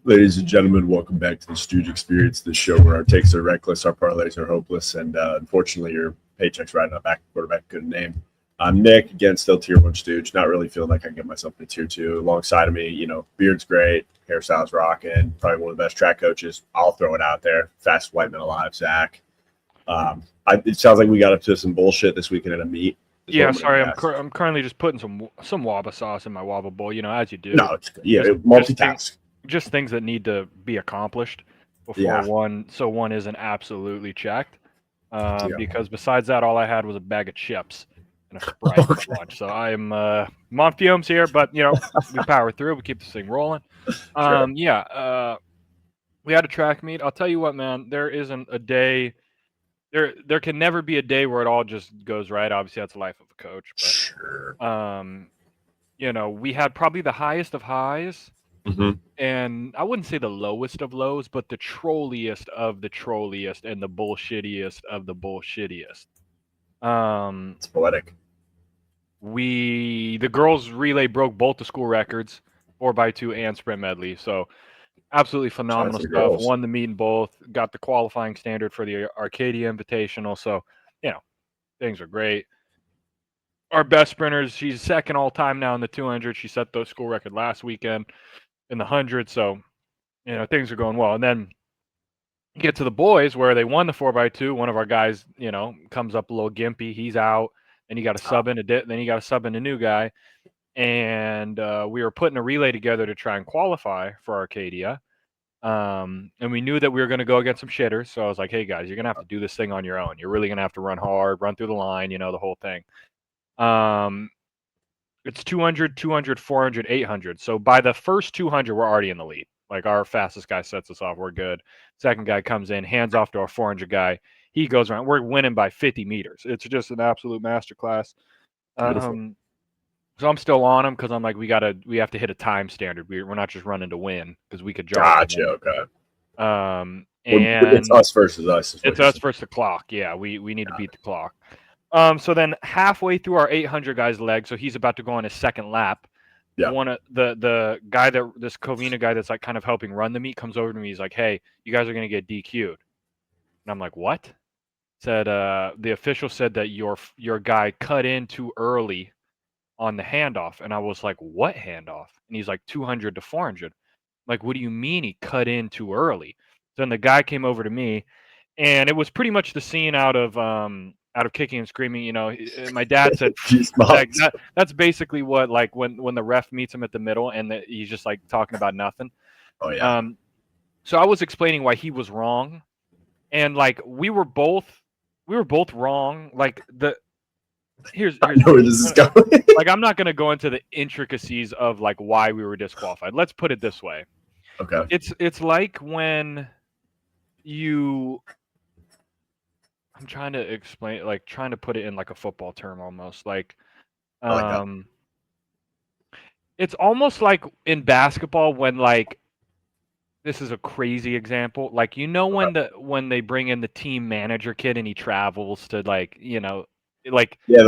Ladies and gentlemen, welcome back to the Stooge Experience, the show where our takes are reckless, our parlays are hopeless, and unfortunately, your paycheck's riding on back quarterback. Good name. I'm Nick, again, still tier one Stooge. Not really feeling like I can get myself to tier two. Alongside of me, beard's great, hairstyle's rocking, probably one of the best track coaches. I'll throw it out there. Fastest white man alive, Zach. It sounds like we got up to some bullshit this weekend at a meet. Yeah, sorry, I'm currently just putting some wabba sauce in my wabba bowl, as you do. No, it's good. Yeah, multitask. Just things that need to be accomplished before one isn't absolutely checked. Because besides that, all I had was a bag of chips and a Sprite for lunch. So I'm on fumes here, but we power through. We keep this thing rolling. Sure. We had a track meet. I'll tell you what, man. There isn't a day. There can never be a day where it all just goes right. Obviously, that's the life of a coach. But, sure. We had probably the highest of highs. Mm-hmm. And I wouldn't say the lowest of lows, but the trolliest of the trolliest and the bullshittiest of the bullshittiest. It's poetic. The girls relay broke both the school records, 4x2 and sprint medley. So absolutely phenomenal stuff. Girls. Won the meet in both. Got the qualifying standard for the Arcadia Invitational. So things are great. Our best sprinters, she's second all time now in the 200. She set the school record last weekend in the 100. So, things are going well. And then get to the boys where they won the 4x2. One of our guys, comes up a little gimpy. He's out. And you got to sub in then you got to sub in a new guy. And we were putting a relay together to try and qualify for Arcadia. And we knew that we were going to go against some shitters. So I was like, hey, guys, you're going to have to do this thing on your own. You're really going to have to run hard, run through the line, the whole thing. It's 200, 200, 400, 800. So by the first 200, we're already in the lead. Like our fastest guy sets us off. We're good. Second guy comes in, hands off to our 400 guy. He goes around. We're winning by 50 meters. It's just an absolute masterclass. So I'm still on him because I'm like, we have to hit a time standard. We're not just running to win because we could jog. Gotcha. Okay. And it's us versus us. It's us versus the clock. Yeah, we need to beat the clock. So then halfway through our 800 guy's leg, so he's about to go on his second lap. Yeah. One of the guy this Covina guy that's like kind of helping run the meet comes over to me. He's like, "Hey, you guys are gonna get DQ'd," and I'm like, "What?" Said the official said that your guy cut in too early on the handoff, and I was like, "What handoff?" And he's like, 200 to 400. I'm like, what do you mean he cut in too early? Then the guy came over to me, and it was pretty much the scene out of Kicking and Screaming. My dad said that's basically what, like when the ref meets him at the middle and he's just like talking about nothing. Oh yeah. So I was explaining why he was wrong, and like we were both wrong. Like here's I know where this is going. Like I'm not gonna go into the intricacies of like why we were disqualified. Let's put it this way. Okay. It's like when I'm trying to explain, like trying to put it in like a football term almost. Like, it's almost like in basketball when like, this is a crazy example. Like, when they bring in the team manager kid and he travels to like, the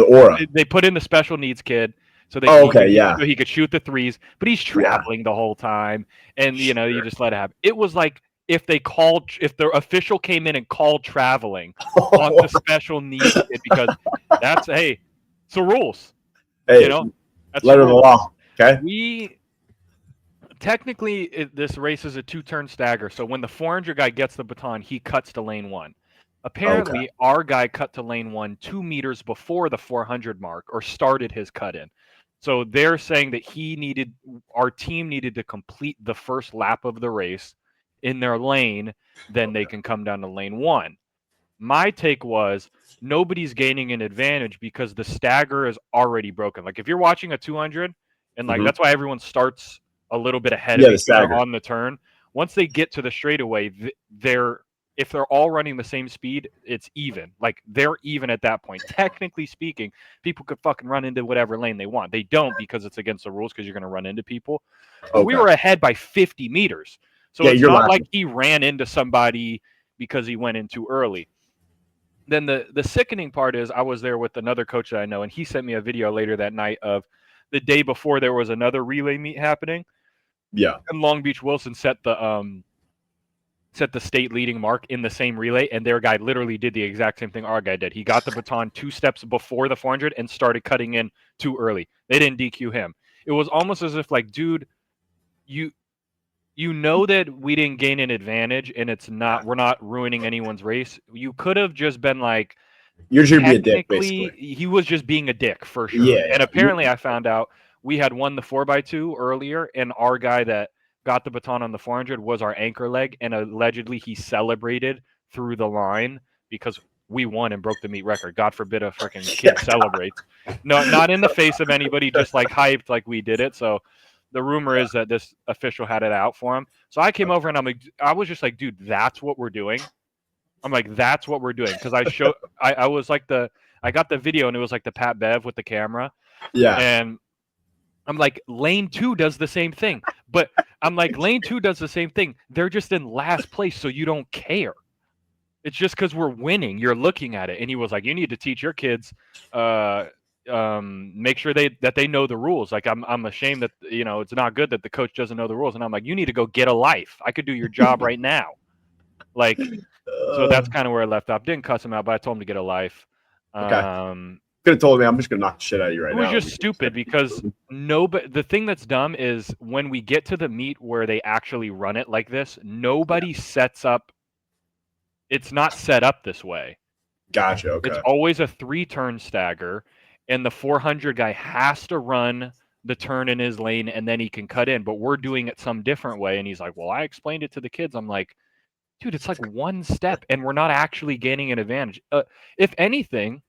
aura. They put in the special needs kid. So so he could shoot the threes, but he's traveling the whole time. And, you just let it happen. It was like, if the official came in and called traveling on the special needs kid, because it's the rules. Hey, that's letter of the law. Okay. This race is a 2-turn stagger. So when the 400 guy gets the baton, he cuts to lane 1. Apparently, our guy cut to lane 1 2 meters before the 400 mark, or started his cut in. So they're saying that our team needed to complete the first lap of the race in their lane, then they can come down to lane 1. My take was nobody's gaining an advantage because the stagger is already broken. Like if you're watching a 200, and like that's why everyone starts a little bit ahead of each other on the turn. Once they get to the straightaway, if they're all running the same speed, it's even. Like they're even at that point. Technically speaking, people could fucking run into whatever lane they want. They don't because it's against the rules because you're going to run into people. But we were ahead by 50 meters. So it's not like he ran into somebody because he went in too early. Then the sickening part is I was there with another coach that I know, and he sent me a video later that night of the day before there was another relay meet happening. Yeah. And Long Beach Wilson set the state leading mark in the same relay, and their guy literally did the exact same thing our guy did. He got the baton 2 steps before the 400 and started cutting in too early. They didn't DQ him. It was almost as if like, dude, you know that we didn't gain an advantage, and we're not ruining anyone's race. You could have just been like, you're just gonna be a dick, technically, basically. he was just being a dick for sure. Yeah. And apparently, I found out we had won the 4x2 earlier, and our guy that got the baton on the 400 was our anchor leg, and allegedly he celebrated through the line because we won and broke the meet record. God forbid a freaking kid celebrates. No, not in the face of anybody, just like hyped like we did it. So the rumor is that this official had it out for him. So I came over and I was just like, dude, that's what we're doing. I'm like, that's what we're doing. Because I was like I got the video and it was like the Pat Bev with the camera. Yeah. And I'm like, lane 2 does the same thing. But I'm like, lane 2 does the same thing. They're just in last place, so you don't care. It's just because we're winning. You're looking at it. And he was like, you need to teach your kids, make sure that they know the rules. Like, I'm ashamed that, it's not good that the coach doesn't know the rules. And I'm like, you need to go get a life. I could do your job right now. Like, so that's kind of where I left off. Didn't cuss him out, but I told him to get a life. Okay. Could have told me I'm just gonna knock the shit out of you right now. It was just stupid because the thing that's dumb is when we get to the meet where they actually run it like this, nobody sets up. It's not set up this way. Gotcha. Okay. It's always a 3-turn stagger, and the 400 guy has to run the turn in his lane, and then he can cut in. But we're doing it some different way, and he's like, "Well, I explained it to the kids." I'm like, "Dude, it's like 1 step, and we're not actually gaining an advantage. If anything."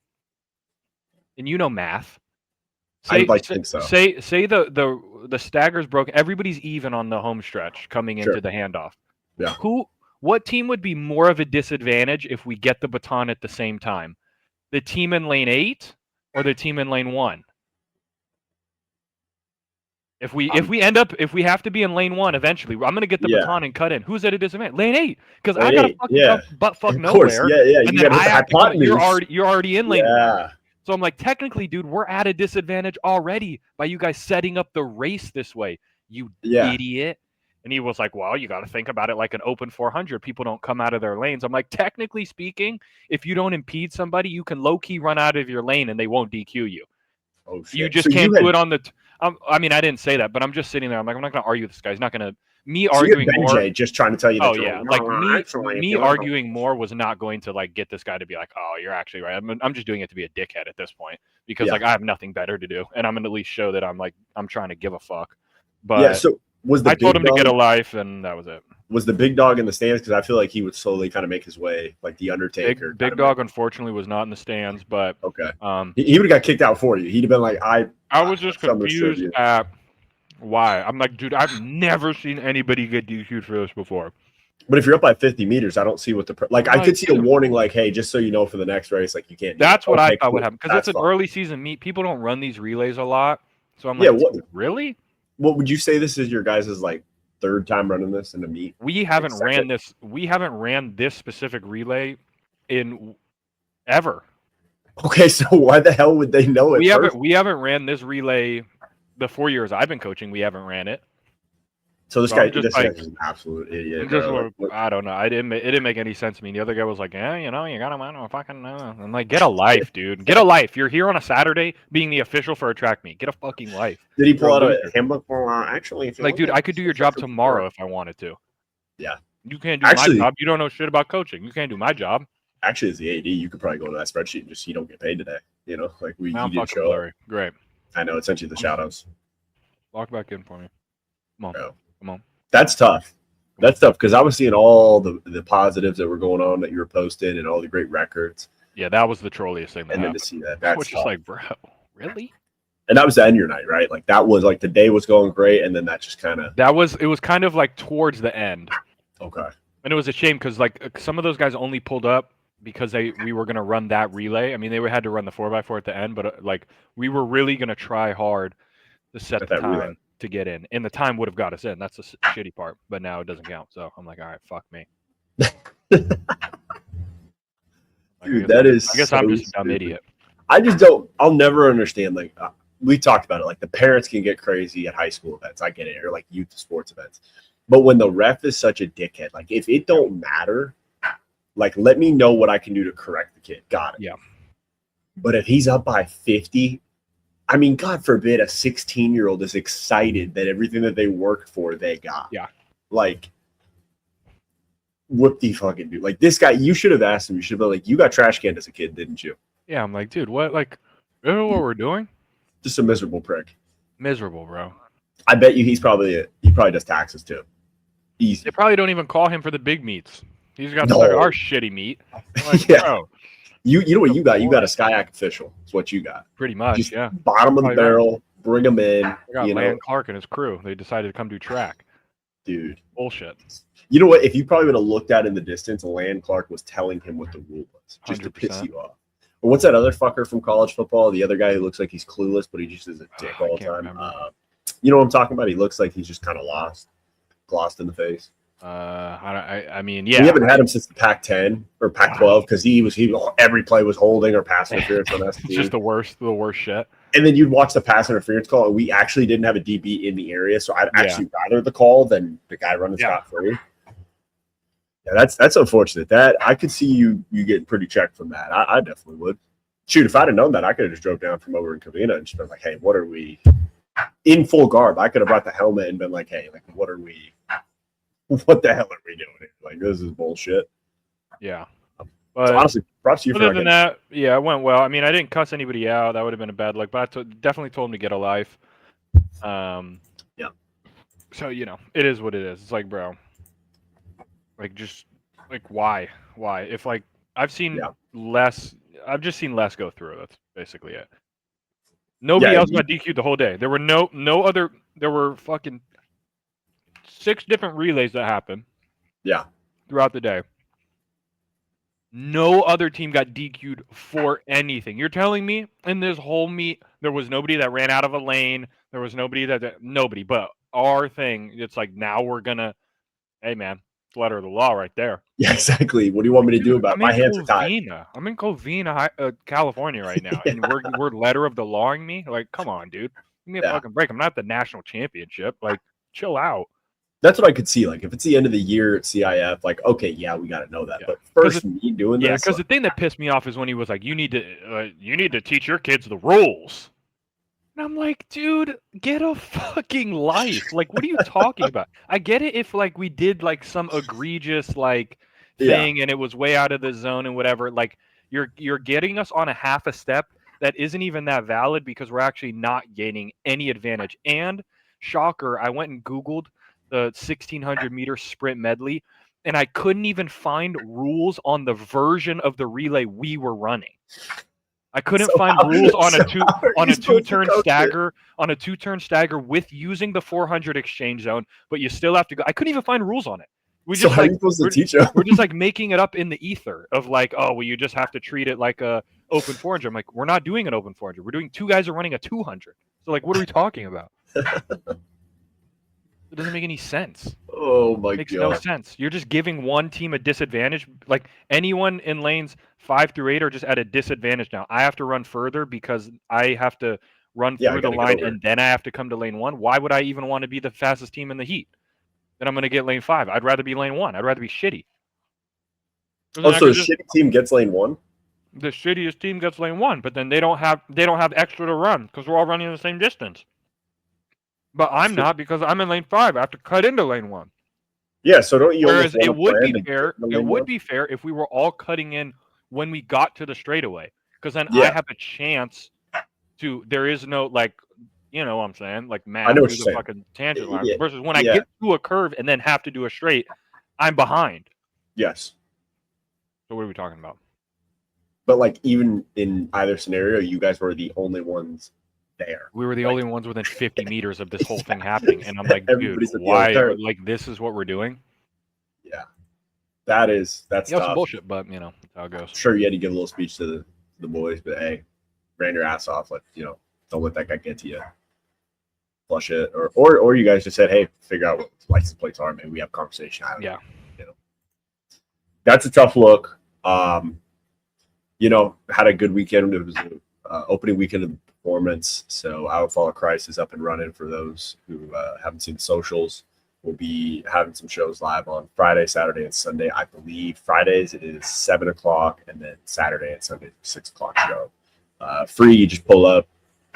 And math. I'd like to think so. Say the stagger's broken. Everybody's even on the home stretch coming into the handoff. Yeah. What team would be more of a disadvantage if we get the baton at the same time? The team in lane 8 or the team in lane 1? If we have to be in lane 1 eventually, I'm gonna get the baton and cut in. Who's at a disadvantage? Lane 8, because I gotta fucking butt fuck nowhere. Yeah. And then I have to you're already in lane 1. So I'm like, technically, dude, we're at a disadvantage already by you guys setting up the race this way, you idiot. And he was like, well, you got to think about it like an open 400. People don't come out of their lanes. I'm like, technically speaking, if you don't impede somebody, you can low-key run out of your lane and they won't DQ you. Oh, shit. You just can't do it on the I mean, I didn't say that, but I'm just sitting there. I'm like, I'm not going to argue with this guy. He's not going to arguing more. Just trying to tell you. Oh yeah, like me arguing more was not going to like get this guy to be like, oh, you're actually right. I'm just doing it to be a dickhead at this point because like I have nothing better to do, and I'm gonna at least show that I'm trying to give a fuck. But so I told him to get a life, and that was it. Was the big dog in the stands? Because I feel like he would slowly kind of make his way, like the Undertaker. Big dog, unfortunately, was not in the stands, but okay. He would have got kicked out for you. He'd have been like, I was just confused at why. I'm like, dude, I've never seen anybody get DQ'd for this before. But if you're up by 50 meters, I don't see what I could see a warning like, hey, just so you know for the next race, like you can't. That's what I thought would happen because it's an early season meet. People don't run these relays a lot, so I'm like, really? What would you say this is your guys' like third time running this in a meet? We haven't ran this. We haven't ran this specific relay in ever. Okay, so why the hell would they know it? We haven't ran this relay. The 4 years I've been coaching, we haven't ran it. So this guy's an absolute idiot. I don't know. It didn't make any sense to me. The other guy was like, yeah, you gotta fucking know. I'm like, get a life, dude. Get a life. You're here on a Saturday being the official for a track meet. Get a fucking life. Did he pull out a handbook? Actually, like, dude, I could do your job tomorrow if I wanted to. Yeah. You can't do my job. You don't know shit about coaching. You can't do my job. Actually, as the AD, you could probably go to that spreadsheet and just you don't get paid today. Like you did show up. Great. I know it sent you the shout-outs. Lock back in for me. Come on. That's tough. That's tough because I was seeing all the positives that were going on that you were posting and all the great records. Yeah, that was the trolliest thing. And then to see that, that's just like, bro, really? And that was the end of your night, right? Like that was like the day was going great, and then that just kind of. It was kind of like towards the end. Okay. And it was a shame because like some of those guys only pulled up because we were gonna run that relay. I mean, they had to run the 4x4 at the end, but like we were really gonna try hard to set the time relay to get in, and the time would have got us in. That's the shitty part, but now it doesn't count. So I'm like, all right, fuck me. Dude, that is. I guess I'm just a dumb idiot. I just don't. I'll never understand. Like, we talked about it. Like the parents can get crazy at high school events. I get it, or like youth sports events. But when the ref is such a dickhead, like if it don't matter, like let me know what I can do to correct the kid. Got it. Yeah. But if he's up by 50, I mean, God forbid a 16-year-old is excited that everything that they worked for they got. Yeah. Like, whoop the fucking dude. Like this guy, you should have asked him. You should have been like, you got trash canned as a kid, didn't you? Yeah, I'm like, dude, what? Like, you know what we're doing? Just a miserable prick. Miserable, bro. I bet you he probably does taxes too. Easy. They probably don't even call him for the big meats. He's got our shitty meat. Like, yeah. Bro, you know what you got? You got a Skyac official. That's what you got. Pretty much, Just yeah. Bottom of the barrel, bring him in. I got Land Clark and his crew. They decided to come do track. Dude. Bullshit. You know what? If you probably would have looked at in the distance, Land Clark was telling him what the rule was, just 100%. To piss you off. Or what's that other fucker from college football? The other guy who looks like he's clueless, but he just is a dick all the time. You know what I'm talking about? He looks like he's just kind of glossed in the face. I mean, yeah. We haven't had him since the Pac-10 or Pac-12 because he every play was holding or pass interference on us. It's just the worst shit. And then you'd watch the pass interference call, and we actually didn't have a DB in the area, so I'd actually rather the call than the guy running scot-free. Yeah, that's unfortunate. That I could see you getting pretty checked from that. I definitely would. Shoot, if I'd have known that, I could have just drove down from over in Covina and just been like, "Hey, what are we in full garb?" I could have brought the helmet and been like, "Hey, like, what are we? What the hell are we doing here? Like, this is bullshit." Yeah. But so honestly, props to you. Other than that, yeah, it went well. I mean, I didn't cuss anybody out. That would have been a bad look, but I definitely told him to get a life. Yeah. So it is what it is. It's like, bro, like just like why? If like I've seen less, I've just seen less go through. That's basically it. Nobody else got DQ'd the whole day. There were no other. There were fucking 6 different relays that happened. Yeah. Throughout the day. No other team got DQ'd for anything. You're telling me in this whole meet there was nobody that ran out of a lane. There was nobody nobody. But our thing, it's like now we're gonna, hey man, it's letter of the law right there. Yeah, exactly. What do you want me to do about it? My hands are tied. I'm in Covina, California right now, and we're letter of the lawing me. Like, come on, dude, give me a fucking break. I'm not the national championship. Like, chill out. That's what I could see. Like, if it's the end of the year at CIF, like, okay, yeah, we got to know that. Yeah. But first, me doing this. Yeah, because the thing that pissed me off is when he was like, "You need to teach your kids the rules." And I'm like, dude, get a fucking life. Like, what are you talking about? I get it if like we did like some egregious like thing and it was way out of the zone and whatever. Like, you're getting us on a half a step that isn't even that valid because we're actually not gaining any advantage. And shocker, I went and Googled the 1600 meter sprint medley, and I couldn't even find rules on the version of the relay we were running. I couldn't find rules on a two-turn stagger with using the 400 exchange zone, but you still have to go. I couldn't even find rules on it. We're just like making it up in the ether of like, oh, well, you just have to treat it like a open 400. I'm like, we're not doing an open 400. We're doing 2 guys are running a 200. So like, what are we talking about? It doesn't make any sense. Oh my god. It makes no sense. You're just giving one team a disadvantage. Like anyone in lanes 5 through 8 are just at a disadvantage now. I have to run further because I have to run through the line and then I have to come to lane 1. Why would I even want to be the fastest team in the heat? Then I'm going to get lane 5. I'd rather be lane 1. I'd rather be shitty. So the shitty team gets lane 1? The shittiest team gets lane 1, but then they don't have extra to run because we're all running the same distance. But I'm not because I'm in lane 5. I have to cut into lane 1. Yeah, so don't you? Whereas it would be fair. It would be fair if we were all cutting in when we got to the straightaway, because then I have a chance to. There is no like, you know what I'm saying, like math through the fucking tangent line. Versus when I get to a curve and then have to do a straight, I'm behind. Yes. So what are we talking about? But like even in either scenario, you guys were the only ones there. We were the only ones within 50 meters of this whole thing happening, and I'm like, dude, why? Like, this is what we're doing? Yeah, that's tough. Some bullshit, but you know that's how it goes. Sure, you had to give a little speech to the boys, but hey, ran your ass off. Like, you know, don't let that guy get to you. Flush it, or you guys just said, hey, figure out what license plates are. Maybe we have a conversation. I don't know. You know, that's a tough look. You know, had a good weekend. It was opening weekend of the performance. So I Would Follow Christ is up and running for those who haven't seen the socials. We'll be having some shows live on Friday, Saturday, and Sunday. I believe Fridays it is 7 o'clock, and then Saturday and Sunday 6 o'clock show. Free, you just pull up,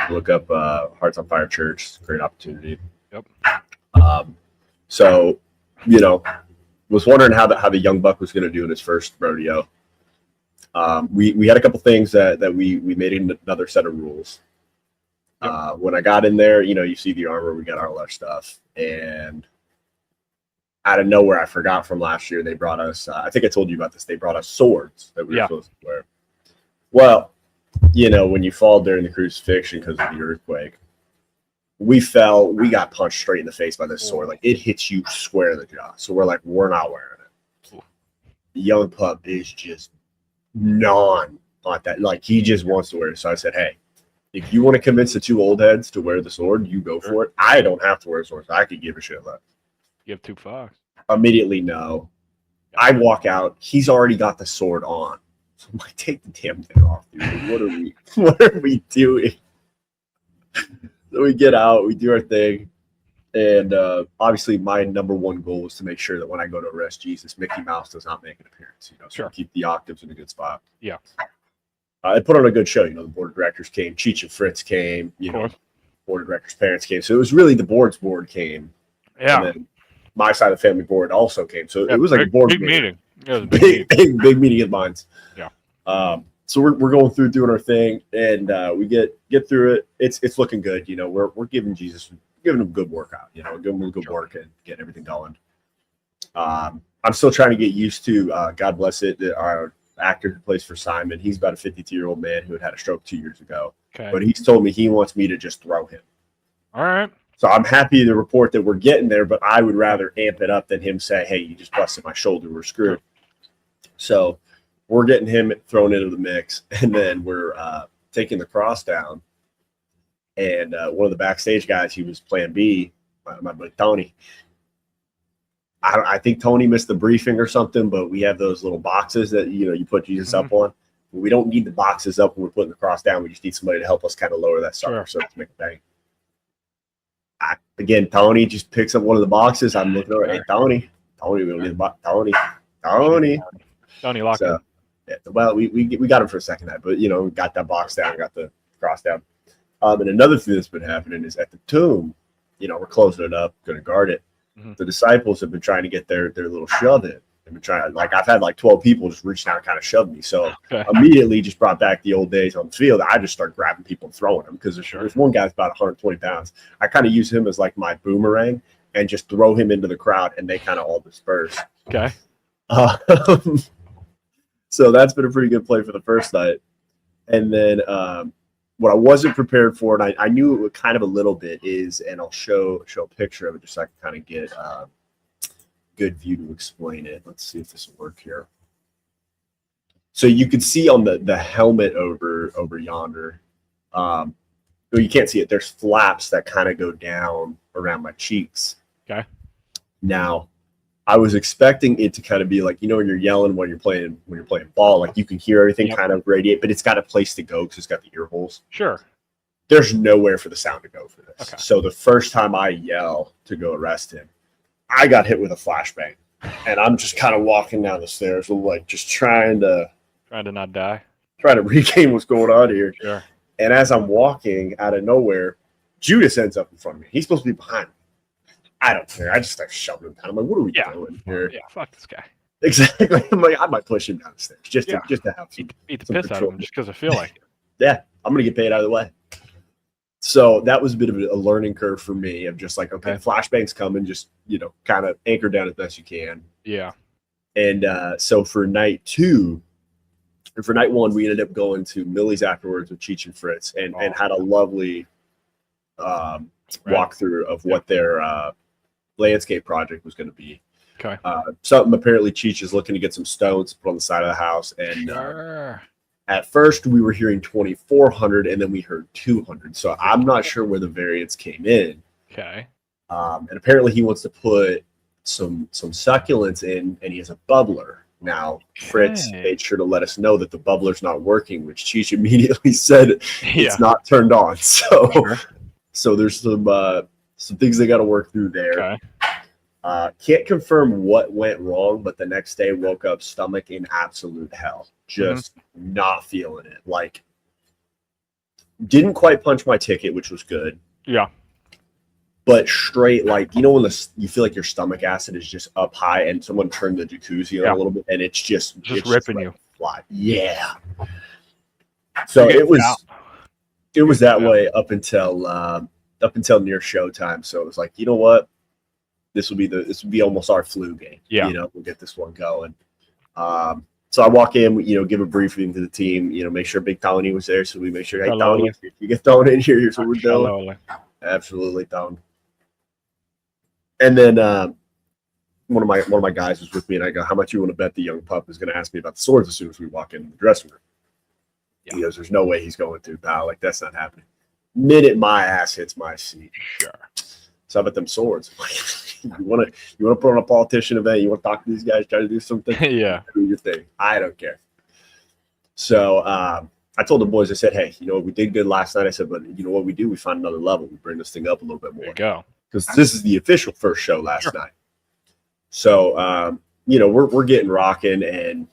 look up Hearts on Fire Church. It's a great opportunity. Yep. So, was wondering how the young buck was going to do in his first rodeo. We had a couple things that we made another set of rules. Yep. When I got in there, you see the armor, we got all our stuff, and out of nowhere, I forgot from last year, they brought us, I think I told you about this, they brought us swords that we were supposed to wear. Well, when you fall during the crucifixion because of the earthquake, we got punched straight in the face by this sword. Like, it hits you square in the jaw. So we're like, we're not wearing it. The young pup is just on that. Like, he just wants to wear it. So I said, hey, if you want to convince the two old heads to wear the sword, you go for it. I don't have to wear a sword, so I could give a shit less. You have 2 fucks. Immediately, no. I walk out. He's already got the sword on. So I'm like, take the damn thing off, dude. What are we doing? So we get out, we do our thing. And obviously my number one goal was to make sure that when I go to arrest Jesus, Mickey Mouse does not make an appearance. So keep the octaves in a good spot. Yeah. I put on a good show. The board of directors came. Cheech and Fritz came. Board of directors' parents came. So it was really the board came. Yeah. And then my side of the family board also came. So it was like a board meeting. It was a big meeting of minds. Yeah. So we're going through doing our thing, and we get through it. It's looking good. We're giving him a good workout. Giving him a good work and getting everything going. I'm still trying to get used to. God bless it. Our actor who plays for Simon, he's about a 52-year-old man who had a stroke 2 years ago. Okay. But he's told me he wants me to just throw him. All right. So I'm happy to report that we're getting there, but I would rather amp it up than him say, hey, you just busted my shoulder, we're screwed. So we're getting him thrown into the mix, and then we're taking the cross down. And one of the backstage guys, he was plan B, my buddy Tony. I think Tony missed the briefing or something, but we have those little boxes that, you put Jesus up on. We don't need the boxes up when we're putting the cross down. We just need somebody to help us kind of lower that sucker so to make a bang. Again, Tony just picks up one of the boxes. I'm looking over, hey, Tony, we don't need the box. Tony, lock in. Yeah, well, we got him for a second night, but, got that box down, got the cross down. And another thing that's been happening is at the tomb, we're closing it up, going to guard it. Mm-hmm. The disciples have been trying to get their little shove in. They've been trying, I've had 12 people just reach out and kind of shove me. So immediately just brought back the old days on the field. I just start grabbing people and throwing them because there's one guy that's about 120 pounds. I kind of use him as my boomerang and just throw him into the crowd, and they kind of all disperse. Okay. So that's been a pretty good play for the first night. And then what I wasn't prepared for, and I knew it would kind of a little bit, is, and I'll show a picture of it just so I can kind of get good view to explain it. Let's see if this will work here. So you can see on the helmet over yonder, well, you can't see it. There's flaps that kind of go down around my cheeks. Okay. Now, I was expecting it to kind of be when you're yelling when you're playing ball, you can hear everything kind of radiate, but it's got a place to go because it's got the ear holes. Sure. There's nowhere for the sound to go for this. Okay. So the first time I yell to go arrest him, I got hit with a flashbang, and I'm just kind of walking down the stairs, just trying to not die, trying to regain what's going on here. Sure. And as I'm walking out of nowhere, Judas ends up in front of me. He's supposed to be behind me. I don't care. I just start shoving him down. I'm like, what are we doing here? Yeah, fuck this guy. Exactly. I'm like, I might push him down the stairs just to have some, beat the piss out of him just because I feel like it. Yeah, I'm gonna get paid out of the way. So that was a bit of a learning curve for me of just okay, flashbang's coming, just kind of anchor down as best you can. Yeah. And so for night one, we ended up going to Millie's afterwards with Cheech and Fritz, and had a lovely walkthrough of what their landscape project was going to be. Okay. Something apparently Cheech is looking to get some stones to put on the side of the house, and at first we were hearing 2,400, and then we heard 200. So I'm not sure where the variance came in. Okay. And apparently he wants to put some succulents in, and he has a bubbler, Now, Fritz Okay. made sure to let us know that the bubbler's not working, which Cheech immediately said Yeah. it's not turned on. So, Sure. so there's some things they got to work through there. Okay. Can't confirm what went wrong, but the next day woke up stomach in absolute hell, just not feeling it. Like, didn't quite punch my ticket, which was good. Yeah. But straight, like, you know, when you feel like your stomach acid is just up high and someone turned the jacuzzi on a little bit and it's just ripping you. Fly. Yeah. So it was that way up until near showtime. So it was like, you know what? This will be almost our flu game. Yeah. You know, we'll get this one going. So I walk in, you know, give a briefing to the team, you know, make sure Big Tony was there. So we make sure, hey, Tony, if you get thrown in here, here's what we're doing. Absolutely, Tony. And then one of my guys was with me, and I go, how much you want to bet the young pup is going to ask me about the swords as soon as we walk in the dressing room? Yeah. He goes, there's no way he's going to, pal. Like, that's not happening. Minute my ass hits my seat. Sure. So how about them swords? you want to put on a politician event? You want to talk to these guys, try to do something? Yeah. Do your thing. I don't care. So I told the boys, I said, hey, you know what, we did good last night. I said, but you know what we do? We find another level. We bring this thing up a little bit more. There you go. Because this is the official first show last night. So, you know, we're getting rocking. And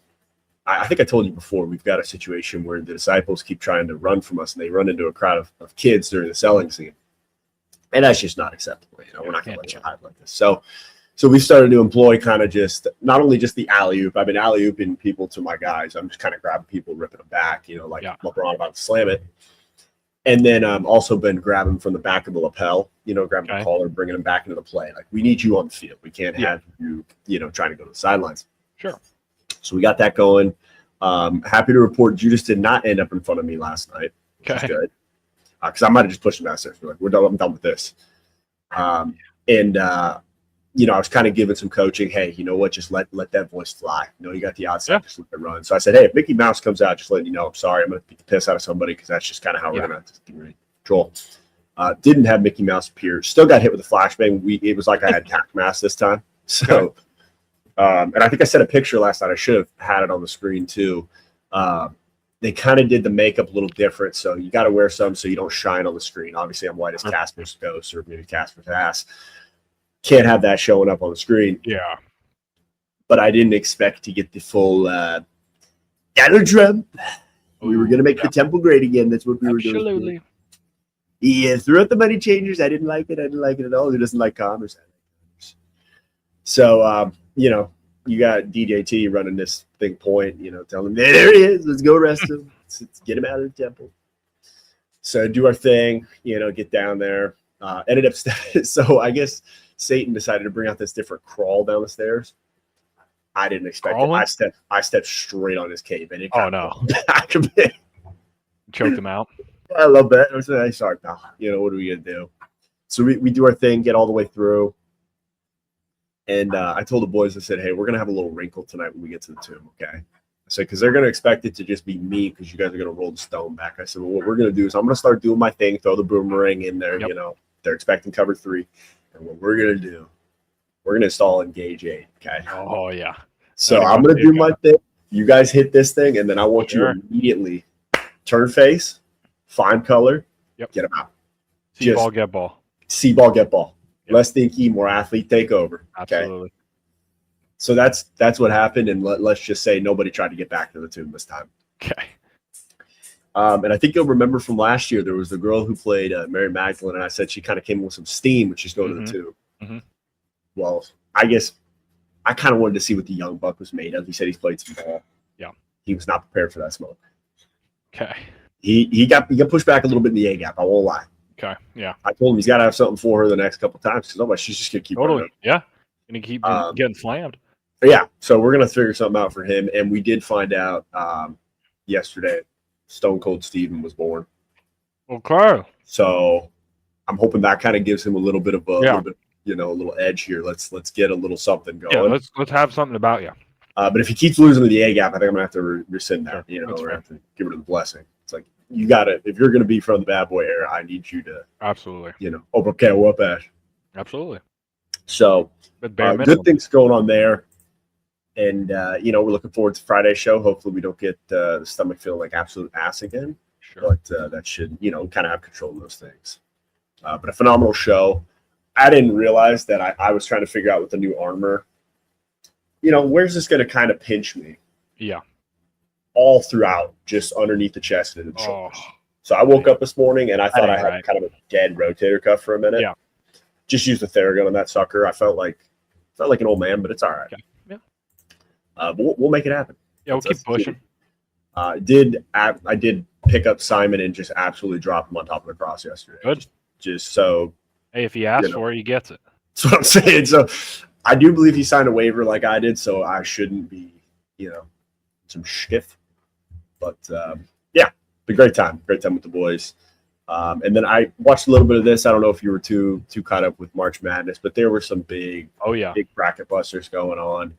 I think I told you before, we've got a situation where the disciples keep trying to run from us, and they run into a crowd of kids during the selling scene. And that's just not acceptable. You know, we're not going to let you hide like this. So we started to employ kind of just not only just the alley-oop. I've been alley-ooping people to my guys. I'm just kind of grabbing people, ripping them back, you know, like LeBron about to slam it. And then also been grabbing from the back of the lapel, you know, grabbing the collar, bringing them back into the play. Like, we need you on the field. We can't have you, you know, trying to go to the sidelines. Sure. So we got that going. Happy to report Judas did not end up in front of me last night, which is good. Because I might have just pushed him downstairs. We're like, I'm done with this. You know, I was kind of giving some coaching. Hey, you know what? Just let that voice fly. You know, you got the outside, just let it run. So I said, hey, if Mickey Mouse comes out, just letting you know, I'm sorry. I'm going to beat the piss out of somebody because that's just kind of how we're going to control. Didn't have Mickey Mouse appear. Still got hit with a flashbang. It was like I had tack mask this time. So, and I think I sent a picture last night. I should have had it on the screen too. They kind of did the makeup a little different. So you got to wear some so you don't shine on the screen. Obviously, I'm white as Casper's ghost or maybe Casper's ass. Can't have that showing up on the screen. Yeah. But I didn't expect to get the full Donald Trump. We were going to make the temple great again. That's what we were doing. Absolutely. Yeah, threw out the money changers. I didn't like it. I didn't like it at all. Who doesn't like commerce? So, you know, you got DJT running this thing point, you know, telling him, there he is. Let's go arrest him. Let's get him out of the temple. So do our thing, you know, get down there. Ended up, so I guess Satan decided to bring out this different crawl down the stairs. I didn't expect it. I stepped straight on his cape, and it back a bit. Choked him out. I love that. I was like, sorry, pal. You know, what are we gonna do? So we do our thing, get all the way through. And I told the boys, I said, hey, we're gonna have a little wrinkle tonight when we get to the tomb, okay? I said, because they're gonna expect it to just be me, because you guys are gonna roll the stone back. I said, well, what we're gonna do is I'm gonna start doing my thing, throw the boomerang in there. You know, they're expecting cover 3. And what we're going to do, we're going to install Engage 8, okay? Oh, yeah. So I'm going to do my thing. You guys hit this thing, and then I want you to immediately turn face, find color, get them out. See ball, get ball. See ball, get ball. Less thinky, more athlete, take over. Okay? Absolutely. So that's what happened, and let's just say nobody tried to get back to the tomb this time. Okay. And I think you'll remember from last year, there was the girl who played Mary Magdalene, and I said she kind of came in with some steam when she's going to the tomb. Mm-hmm. Well, I guess I kind of wanted to see what the young buck was made of. He said he's played some ball. Yeah. He was not prepared for that smoke. Okay. He got pushed back a little bit in the A gap. I won't lie. Okay. Yeah. I told him he's got to have something for her the next couple of times because otherwise she's just going to keep running. Yeah. Going to keep getting slammed. Yeah. So we're going to figure something out for him. And we did find out yesterday Stone Cold Steven was born. Okay. So I'm hoping that kind of gives him a little bit of a little bit, you know, a little edge here. Let's get a little something going. Yeah, let's have something about you. But if he keeps losing to the A gap, I think I'm gonna have to rescind that. You know, or have to give it a blessing. It's like you got to, if you're gonna be from the bad boy era, I need you to absolutely, you know, okay, whoop ass. Absolutely. So good things going on there. And, we're looking forward to Friday's show. Hopefully we don't get the stomach feeling like absolute ass again. Sure. But that should, kind of have control of those things. But a phenomenal show. I didn't realize that I was trying to figure out with the new armor, where's this going to kind of pinch me? Yeah. All throughout, just underneath the chest and the shoulders. Oh. So I woke up this morning and I thought I had kind of a dead rotator cuff for a minute. Yeah. Just used the Theragun on that sucker. I felt like an old man, but it's all right. Okay. Yeah. But we'll make it happen. Yeah, we'll keep pushing. I did pick up Simon and just absolutely drop him on top of the cross yesterday. Good. Just so. Hey, if he asks for it, he gets it. That's what I'm saying. So I do believe he signed a waiver like I did, so I shouldn't be, some stiff. But a great time with the boys. And then I watched a little bit of this. I don't know if you were too caught up with March Madness, but there were some big bracket busters going on.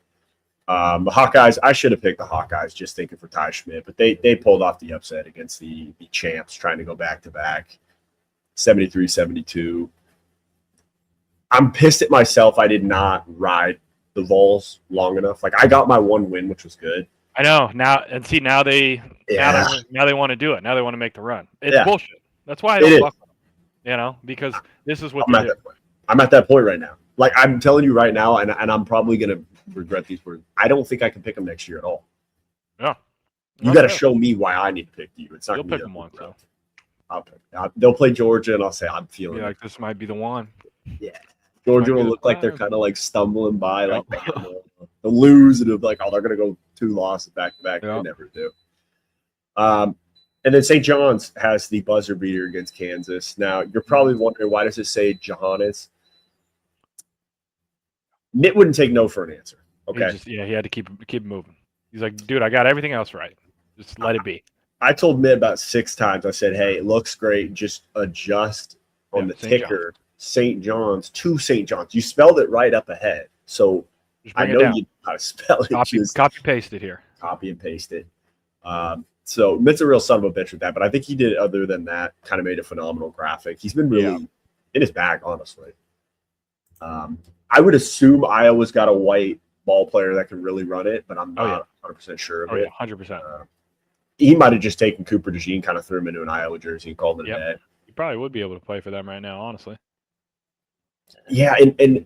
The Hawkeyes, I should have picked the Hawkeyes just thinking for Ty Schmidt, but they pulled off the upset against the champs trying to go back-to-back, 73-72. I'm pissed at myself I did not ride the Vols long enough. Like, I got my one win, which was good. I know. Now they want to do it. Now they want to make the run. It's bullshit. That's why I don't fuck with them, because this is what I'm at that point. I'm at that point right now. Like, I'm telling you right now, and I'm probably going to regret these words. I don't think I can pick them next year at all. Yeah. You got to show me why I need to pick you. It's not You'll pick them once, though. I'll pick. They'll play Georgia, and I'll say I'm feeling like this might be the one. Yeah. Georgia will look like they're kind of like stumbling by, like they'll lose, and it'll be like, they're going to go 2 losses back to back. They never do. And then St. John's has the buzzer beater against Kansas. Now, you're probably wondering, why does it say Johannes? Nitt wouldn't take no for an answer. Okay. He had to keep moving. He's like, dude, I got everything else right. Just let it be. I told Mitt about 6 times. I said, hey, it looks great. Just adjust on the ticker. St. John's to St. John's. You spelled it right up ahead. So I know you know how to spell it. Copy paste it here. Copy and paste it. So Mitt's a real son of a bitch with that. But I think he did, other than that, kind of made a phenomenal graphic. He's been really in his bag, honestly. I would assume Iowa's got a white ball player that can really run it, but I'm not 100% sure of it. 100%. He might have just taken Cooper DeJean, kind of threw him into an Iowa jersey and called it a day. He probably would be able to play for them right now, honestly. Yeah, and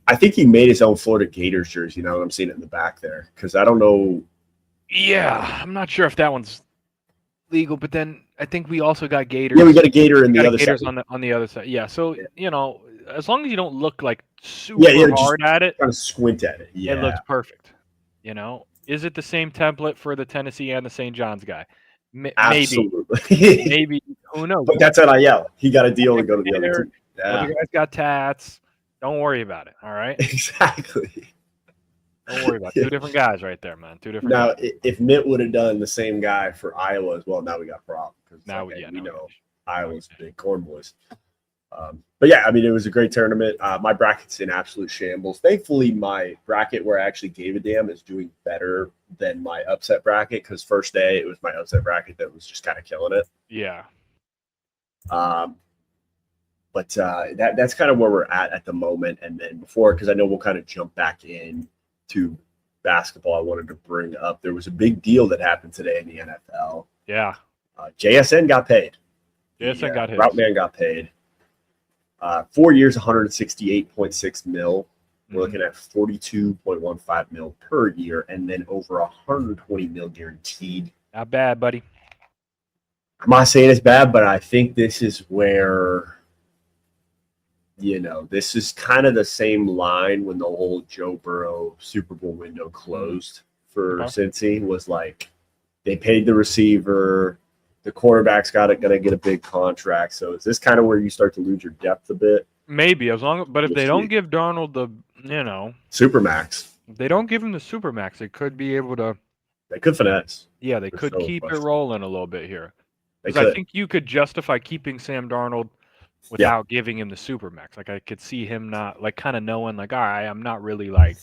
I think he made his own Florida Gators jersey. Now that I'm seeing it in the back there, because I don't know. Yeah, I'm not sure if that one's legal, but then I think we also got Gators. Yeah, we got a Gator in the other Gators side. on the other side. Yeah, so as long as you don't look like super hard at it, kind of squint at it. Yeah, it looks perfect. Is it the same template for the Tennessee and the St. John's guy? Absolutely. Maybe. Who knows? But that's NIL. He got a deal and go to the other team. Yeah. The guy's got tats. Don't worry about it. All right. Exactly. Don't worry about it. 2 different guys right there, man. 2 different. Now, guys. If Mitt would have done the same guy for Iowa as well, now we got a problem. Now we know Iowa's big corn boys. But yeah, I mean, it was a great tournament. My bracket's in absolute shambles. Thankfully, my bracket where I actually gave a damn is doing better than my upset bracket, because first day it was my upset bracket that was just kind of killing it. Yeah. But that's kind of where we're at the moment. And then because I know we'll kind of jump back in to basketball, I wanted to bring up, there was a big deal that happened today in the NFL. Yeah. JSN got paid. JSN got his. Route man got paid. 4 years, 168.6 mil. We're looking at 42.15 mil per year, and then over 120 mil guaranteed. Not bad, buddy. I'm not saying it's bad, but I think this is where, this is kind of the same line when the whole Joe Burrow Super Bowl window closed for Cincy. Was like, they paid the receiver, the quarterback's going to get a big contract. So is this kind of where you start to lose your depth a bit? Maybe, but if they don't give Darnold the, Supermax. If they don't give him the Supermax, they could be able to. They could finesse. Yeah, they could keep it rolling a little bit here. Because I think you could justify keeping Sam Darnold without giving him the Supermax. Like, I could see him not, like, kind of knowing, like, all right, I'm not really like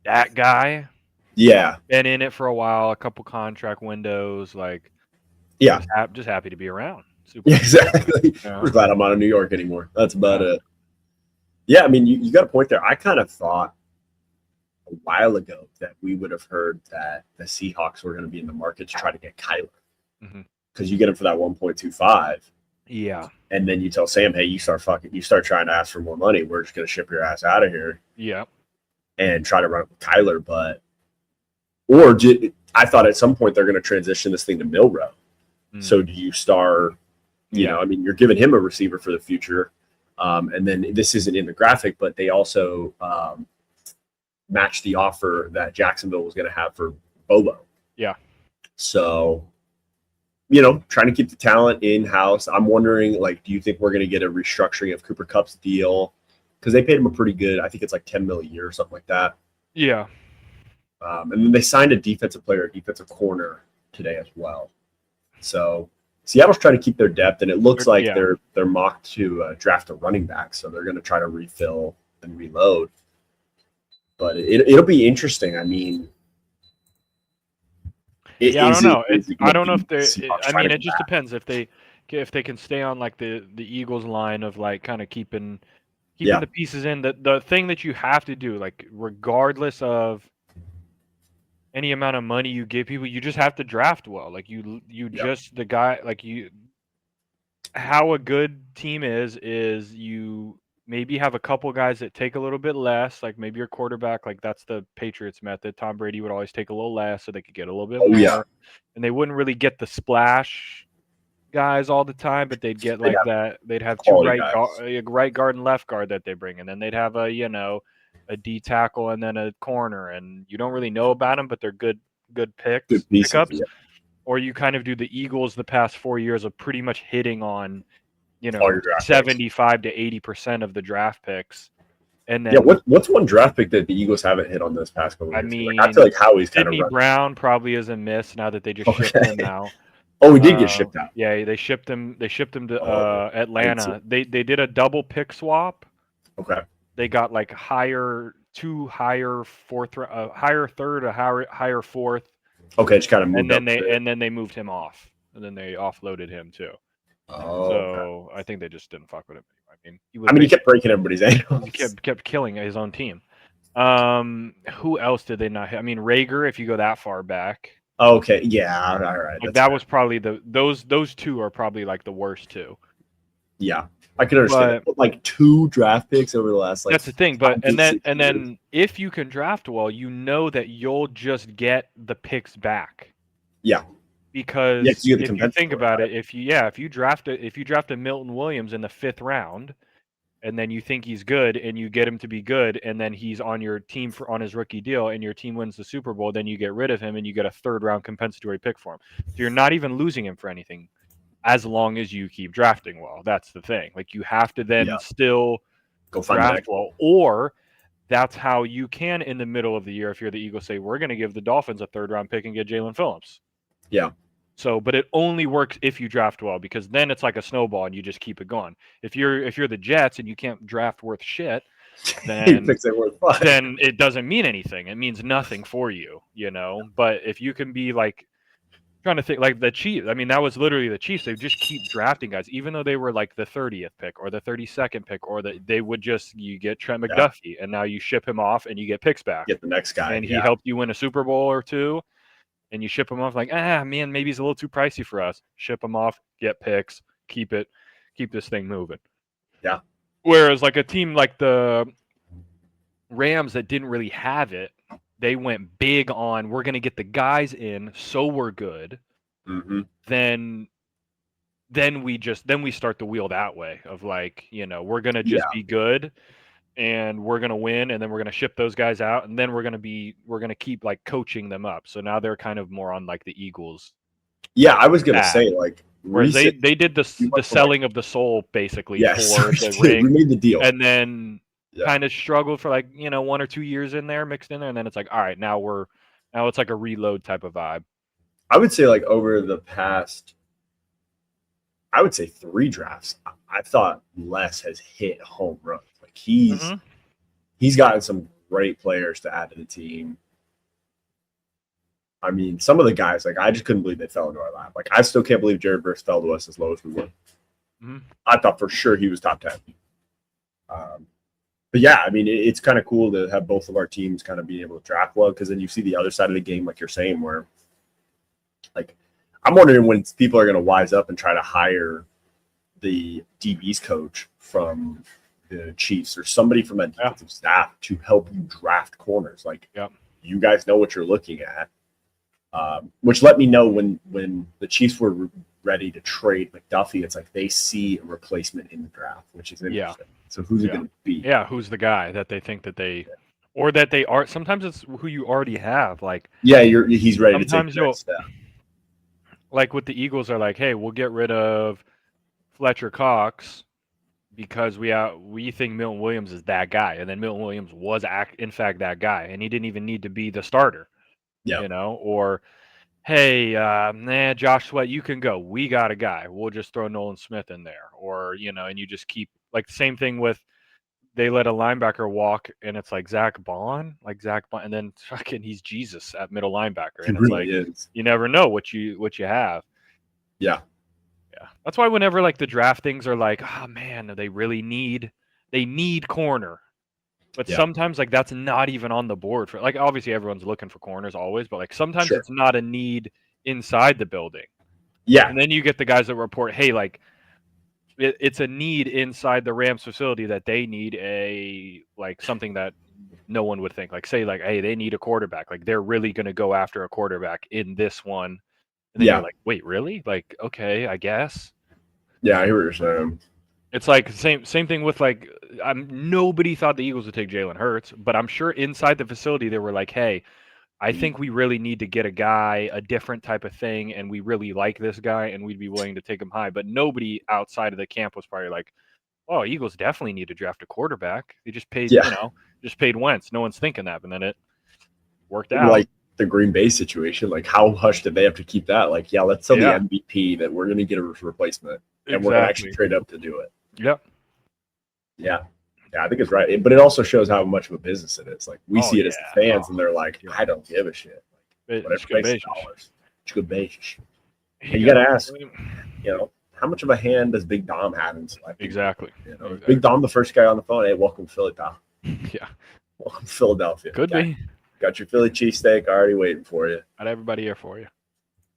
that guy. Yeah. Been in it for a while, a couple contract windows, like. Yeah. Just happy to be around. Yeah, exactly. We're glad I'm not in New York anymore. That's about it. Yeah, I mean, you got a point there. I kind of thought a while ago that we would have heard that the Seahawks were going to be in the market to try to get Kyler. Because you get him for that 1.25. Yeah. And then you tell Sam, hey, you start trying to ask for more money. We're just going to ship your ass out of here. Yeah. And try to run it with Kyler. I thought at some point they're going to transition this thing to Milroe. So do you start, you're giving him a receiver for the future. And then this isn't in the graphic, but they also matched the offer that Jacksonville was going to have for Bobo. Yeah. So, trying to keep the talent in-house. I'm wondering, do you think we're going to get a restructuring of Cooper Kupp's deal? Because they paid him a pretty good, I think it's like $10 million a year or something like that. Yeah. And then they signed a defensive corner today as well. So Seattle's trying to keep their depth, and it looks like they're mocked to draft a running back. So they're going to try to refill and reload. But it'll be interesting. I mean, I don't know. I don't know if they. It just depends if they can stay on like the Eagles line of like kind of keeping the pieces in. The thing that you have to do, like regardless of any amount of money you give people, you just have to draft well. Like just the guy like you. How a good team is you maybe have a couple guys that take a little bit less, like maybe your quarterback, like that's the Patriots method. Tom Brady would always take a little less so they could get a little bit more. Yeah. And they wouldn't really get the splash guys all the time, but they'd get that. They'd have two right guard and left guard that they bring, and then they'd have a D tackle and then a corner, and you don't really know about them, but they're good pickups. Yeah. Or you kind of do the Eagles the past 4 years of pretty much hitting on 75 to 80% of the draft picks. And then what's one draft pick that the Eagles haven't hit on this past couple of years? I feel like Howie's kind of Sidney Brown probably is a miss now that they just shipped him out. Oh, we did get shipped out. Yeah, they shipped him to Atlanta. They did a double pick swap. Okay. They got like higher fourth, higher third, a higher fourth. Okay, just kind of moved and then they moved him off, and then they offloaded him too. Oh, so okay. I think they just didn't fuck with him. He kept breaking everybody's ankles. He kept killing his own team. Who else did they not hit? I mean, Rager, if you go that far back. Okay, yeah, all right. Like that was probably those two are probably like the worst two. Yeah. I can understand. But like 2 draft picks over the last that's the thing. But and then if you can draft well, you know that you'll just get the picks back. Yeah. Because if you think about it, if you draft a Milton Williams in the 5th round, and then you think he's good, and you get him to be good, and then he's on your team on his rookie deal, and your team wins the Super Bowl, then you get rid of him and you get a 3rd round compensatory pick for him. So you're not even losing him for anything. As long as you keep drafting well, that's the thing. Like you have to then still go find draft well, or that's how you can in the middle of the year. If you're the Eagles, say we're going to give the Dolphins a 3rd round pick and get Jalen Phillips. Yeah. So, but it only works if you draft well, because then it's like a snowball and you just keep it going. If you're the Jets and you can't draft worth shit, then then it doesn't mean anything. It means nothing for you, But if you can be like. Trying to think like the Chiefs. I mean, that was literally the Chiefs. They just keep drafting guys, even though they were like the 30th pick or the 32nd pick, or they would you get Trent McDuffie, and now you ship him off and you get picks back. Get the next guy, and he helped you win a Super Bowl or 2, and you ship him off like, man, maybe he's a little too pricey for us. Ship him off, get picks, keep this thing moving. Yeah. Whereas like a team like the Rams that didn't really have it. They went big on we're going to get the guys in, so we're good. Mm-hmm. Then we start the wheel that way of like, we're going to just be good, and we're going to win, and then we're going to ship those guys out, and then we're going to keep like coaching them up. So now they're kind of more on like the Eagles. Yeah, I was going to say like whereas they did the selling of the soul basically for the ring. We made the deal, and then. Kind of struggled for like 1 or 2 years mixed in there, and then it's like, all right, now it's like a reload type of vibe. I would say like over the past, I would say 3 drafts, I thought Les has hit home runs. Like he's gotten some great players to add to the team. I mean, some of the guys, like I just couldn't believe they fell into our lap. Like I still can't believe Jared Verse fell to us as low as we were. I thought for sure he was top 10. But yeah, I mean, it's kind of cool to have both of our teams kind of being able to draft well, because then you see the other side of the game, like you're saying, where like I'm wondering when people are going to wise up and try to hire the DB's coach from the Chiefs or somebody from that defensive staff to help you draft corners. Like, you guys know what you're looking at, which let me know when the Chiefs were ready to trade McDuffie. It's like they see a replacement in the draft, which is interesting. So who's it going to be? Yeah, who's the guy that they think that they, or that they are? Sometimes it's who you already have. Like, he's ready to take the next step. Like with the Eagles are like, hey, we'll get rid of Fletcher Cox because we think Milton Williams is that guy, and then Milton Williams was in fact that guy, and he didn't even need to be the starter. Yeah, you know, or hey, Josh Sweat, you can go. We got a guy. We'll just throw Nolan Smith in there, or and you just keep like the same thing with. They let a linebacker walk, and it's like Zach Bond, and then fucking he's Jesus at middle linebacker, and it's really like you never know what you have. Yeah. That's why whenever like the draft things are like, oh man, they need corner, but sometimes like that's not even on the board for like obviously everyone's looking for corners always, but like sometimes it's not a need inside the building. Yeah, and then you get the guys that report, hey, like. It's a need inside the Rams facility that they need something that no one would think. Like say like, hey, they need a quarterback. Like they're really going to go after a quarterback in this one. And then you're like, wait, really? Like, okay, I guess. Yeah, I hear what you're saying. It's like same thing with like nobody thought the Eagles would take Jalen Hurts, but I'm sure inside the facility they were like, hey, I think we really need to get a different type of thing, and we really like this guy, and we'd be willing to take him high. But nobody outside of the camp was probably like, oh, Eagles definitely need to draft a quarterback. They just paid, just paid Wentz. No one's thinking that, and then it worked out. Like the Green Bay situation, like how hush did they have to keep that? Like, let's tell the MVP that we're going to get a replacement, and we're going to actually trade up to do it. Yep. Yeah. Yeah, I think it's right. But it also shows how much of a business it is. Like, we see it as the fans, and they're like, I don't give a shit. Like, whatever makes dollars. It's good basis. And you got to ask, how much of a hand does Big Dom have in selecting? Exactly. Big Dom, the first guy on the phone. Hey, welcome to Philly, pal. Yeah. Welcome to Philadelphia. Could be. Got your Philly cheesesteak already waiting for you. Got everybody here for you.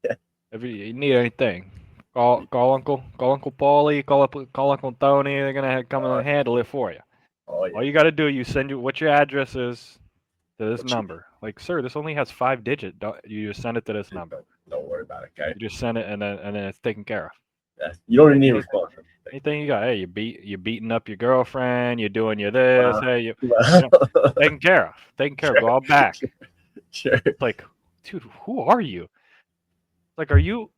Yeah. If you need anything, call Uncle Paulie, call Uncle Tony. They're going to come and handle it for you. Oh, yeah. All you got to do, you send what your address is to this number. Like, sir, this only has 5 digits. You just send it to this number. Don't worry about it, okay? You just send it, and then it's taken care of. Yeah, you don't even need a response. Anything you got? Hey, you beating up your girlfriend. You're doing your this. Hey, taken care of. Taken care of. Go out back. Sure. Like, dude, who are you? Like, are you?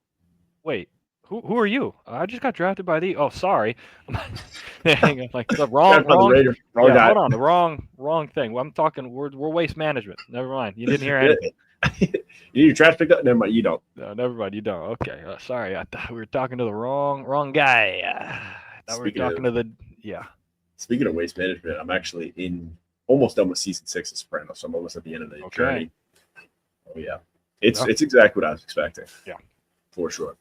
Wait. Who are you? I just got drafted by the. Oh, sorry. Like the wrong guy. Hold on, the wrong thing. I'm talking. We're waste management. Never mind. You didn't hear anything. You need your trash picked up. Never mind. You don't. No, never mind. You don't. Okay. Sorry. I thought we were talking to the wrong guy. I thought we were talking to the. Speaking of waste management, I'm actually almost done with season 6 of Sopranos, so I'm almost at the end of the journey. Oh yeah, it's exactly what I was expecting. Yeah, for sure.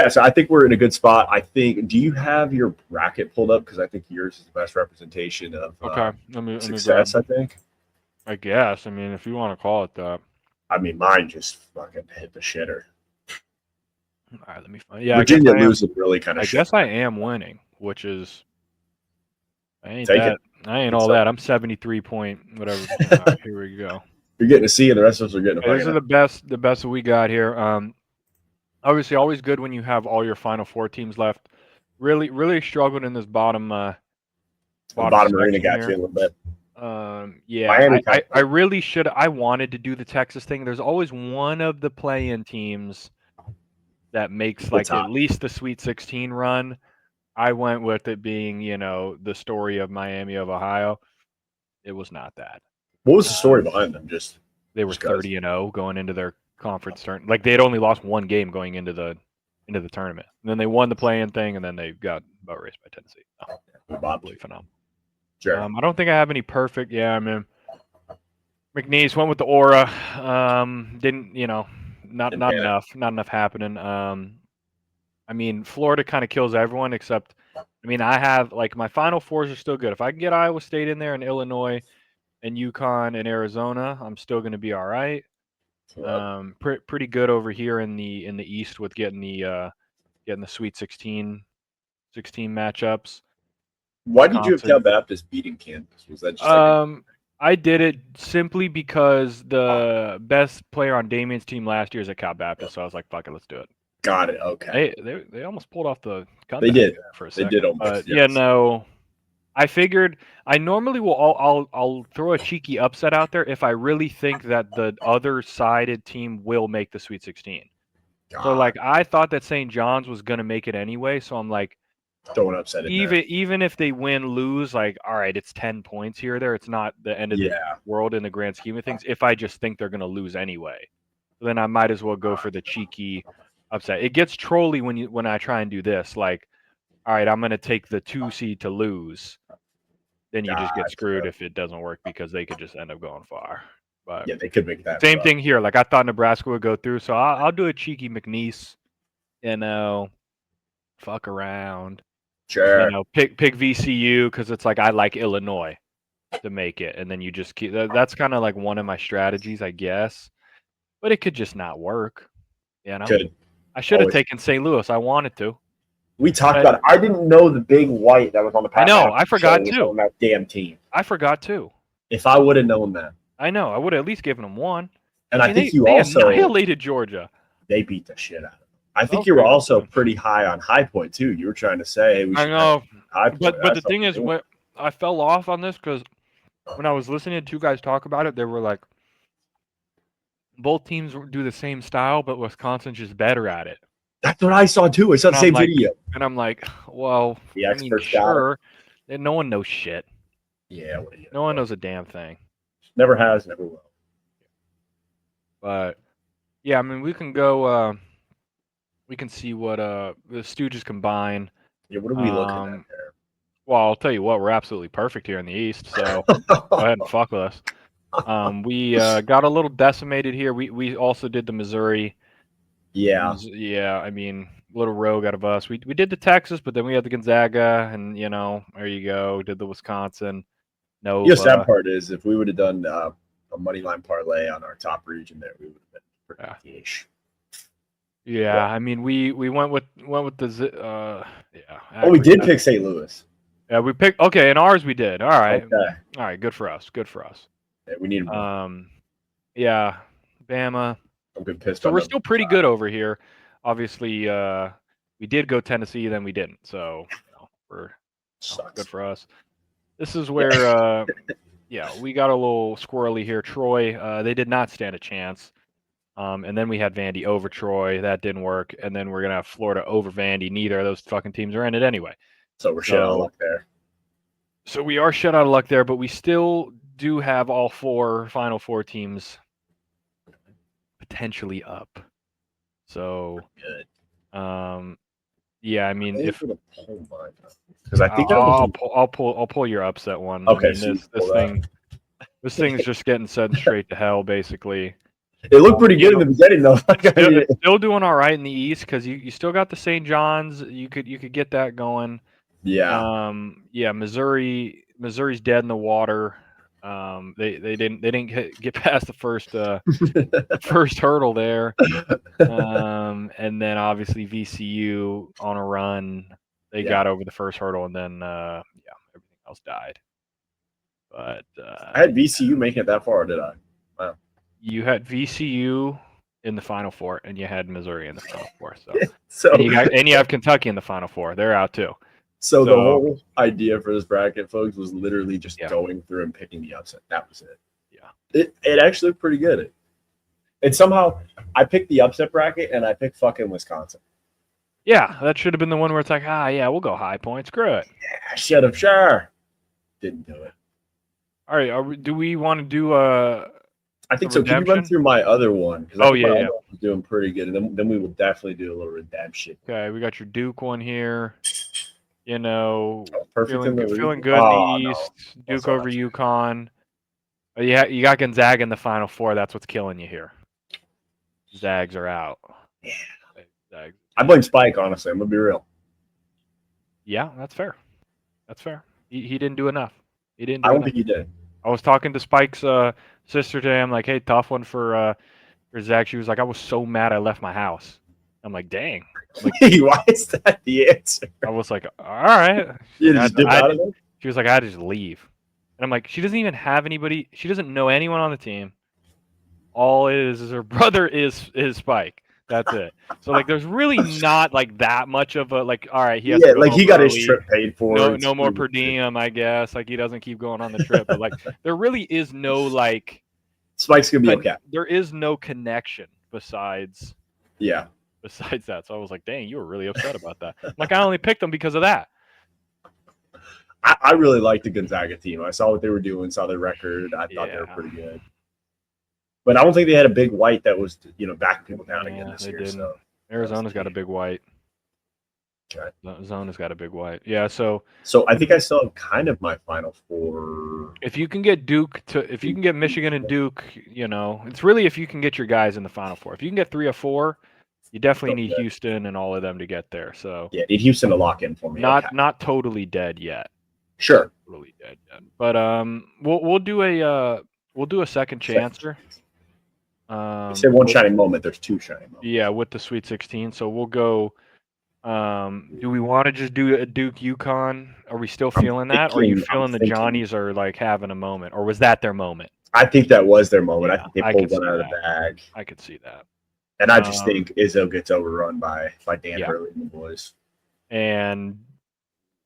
So I think we're in a good spot. I think. Do you have your bracket pulled up? Because I think yours is the best representation of success. I think. I guess. I mean, if you want to call it that. I mean, mine just fucking hit the shitter. All right, let me find. Yeah, Virginia losing really kind of. I guess I am winning, which is. I ain't all that. I'm 73 point whatever. All right, here we go. You're getting a C, and the rest of us are getting a. These are the best that we got here. Obviously, always good when you have all your Final Four teams left. Really struggled in this bottom arena got you a little bit. I really should. I wanted to do the Texas thing. There's always one of the play-in teams that makes like at least the Sweet 16 run. I went with it being, the story of Miami of Ohio. It was not that. What was the story behind them? They were 30-0 going into their conference tournament. Like they had only lost one game going into the tournament. And then they won the play-in thing, and then they got about raced by Tennessee. Absolutely phenomenal. Sure. I don't think I have any perfect. Yeah, I mean, McNeese went with the aura. Didn't not enough happening. I mean, Florida kind of kills everyone except I mean, I have like my Final Fours are still good. If I can get Iowa State in there and Illinois and UConn and Arizona, I'm still going to be all right. Pretty good over here in the East with getting the Sweet 16 matchups. Why did you have Cal Wisconsin. Baptist beating Kansas? Was that just like I did it simply because the best player on Damien's team last year is at Cal Baptist, so I was like, "Fuck it, let's do it." got it? Okay, They almost pulled off the they comeback did. there for a They second, did almost. but yeah, Yes. no. I figured I normally will. I'll throw a cheeky upset out there if I really think that the other sided team will make the Sweet 16. So God, like I thought that St. John's was gonna make it anyway, so I'm like, don't upset in there. even if they win, lose, like, all right, it's 10 points here or there. It's not the end of the Yeah, world in the grand scheme of things. If I just think they're gonna lose anyway, then I might as well go for the cheeky upset. It gets trolly when I try and do this. Like, all right, I'm gonna take the 2 seed to lose. Then you just get screwed gotcha. if it doesn't work because they could just end up going far. But Yeah, they could make that. same Run. thing here. Like I thought Nebraska would go through, so I'll do a cheeky McNeese. You know, fuck around. Sure. Pick VCU because it's like I like Illinois to make it, and then you just keep. That's kind of like one of my strategies, I guess. But it could just not work. You know, Could I should have always. taken St. Louis. I wanted to. We talked But about it. I didn't know the big white that was on the I Pat know. McAfee I forgot show was too. on that damn team. I forgot too. If I would have known that, I know. I would have at least given them one. and I I mean, think you they also annihilated Georgia. they beat the shit out of them. I think Okay, you were that's also good. pretty high on High Point too. You were trying to say, hey, we I should have know, High Point. but the thing is, when I fell off on this because when I was listening to two guys talk about it, they were like, both teams do the same style, but Wisconsin's just better at it. That's what I saw too. I saw the same video. And I'm like, well, The I mean, experts got it. sure. And no one knows shit. Yeah, what No one knows a damn thing. Never has, never will. But yeah, I mean, we can go. We can see what the Stooges combine. Yeah, what are we looking at there? Well, I'll tell you what, we're absolutely perfect here in the East. So go ahead and fuck with us. We got a little decimated here. We also did the Missouri. Yeah. Yeah, I mean, little rogue out of us. We did the Texas, but then we had the Gonzaga, and there you go. Did the Wisconsin. No. The sad part is, if we would have done a money line parlay on our top region there, we would have been pretty ish. Yeah, I mean, we went with the yeah. Oh, we did pick St. Louis. Yeah, we picked. Okay, in ours we did. All right. Okay. All right. Good for us. Good for us. Yeah, we need more. Yeah, Bama. I'm good pissed. So we're still pretty good over here. Obviously, we did go Tennessee, then we didn't. So we're good for us. This is where, we got a little squirrely here. Troy, they did not stand a chance. And then we had Vandy over Troy. That didn't work. And then we're gonna have Florida over Vandy. Neither of those fucking teams are in it anyway. So we're shit out of luck there. So we are shit out of luck there, but we still do have all four Final Four teams potentially up. So good. Yeah, I mean, if because I think I'll pull your upset one. Okay, I mean, this thing's just getting sent straight to hell, basically. It looked pretty good in the beginning, though. Still doing all right in the East because you still got the St. John's. You could get that going. Yeah. Missouri's dead in the water. They didn't get past the first hurdle there. And then obviously VCU on a run. They got over the first hurdle, and then everything else died. But I had VCU making it that far, or did I? Wow. You had VCU in the Final Four, and you had Missouri in the Final Four. So and you have Kentucky in the Final Four. They're out too. So the whole idea for this bracket, folks, was literally just going through and picking the upset. That was it. Yeah. It actually looked pretty good. And somehow I picked the upset bracket and I picked fucking Wisconsin. Yeah, that should have been the one where it's like, we'll go High Point. Screw it. Yeah, should have. Sure. Didn't do it. All right. Do we want to do I think so. Redemption? Can you run through my other one? Oh, yeah. Was doing pretty good. And then we will definitely do a little redemption. Okay, we got your Duke one here. Perfect feeling good in the East. No. Duke over UConn. You got Gonzaga in the Final Four. That's what's killing you here. Zags are out. Yeah. I blame Spike, honestly. I'm going to be real. Yeah, that's fair. That's fair. He didn't do enough. He didn't I do don't enough. think he did. I was talking to Spike's sister today. I'm like, hey, tough one for Zach. She was like, I was so mad I left my house. I'm like, dang. Like, Why is that the answer? I was like, all right. You just dip out of it? She was like, I had to just leave. And I'm like, she doesn't even have anybody. She doesn't know anyone on the team. All it is her brother is Spike. That's it. So like, there's really not like that much of a like. All right, he has to go like home he got his early. trip paid for. No more per diem, I guess. Like he doesn't keep going on the trip, but like there really is no like. Spike's gonna be okay. There is no connection besides that. So I was like, dang, you were really upset about that. Like I only picked them because of that. I really liked the Gonzaga team. I saw what they were doing, saw their record. I thought they were pretty good. But I don't think they had a big white that was, backing people down again this year. Didn't. So Arizona's got a big white. Okay. Zona's got a big white. Yeah, so I think I still have kind of my final four. If you can get if you can get Michigan and Duke, it's really if you can get your guys in the Final Four. If you can get 3 or 4, you definitely need Houston and all of them to get there. So yeah, need Houston to lock in for me. Not totally dead yet. Sure. Totally dead yet. But we'll do a second chancer. You say one shining moment. There's 2 shining moments. Yeah, with the Sweet 16. So we'll go. Do we want to just do a Duke UConn? Are we still feeling that? Or are you feeling the Johnnies are like having a moment? Or was that their moment? I think that was their moment. Yeah, I think they pulled one out of the bag. I could see that. And I just think Izzo gets overrun by Dan Hurley and the boys. And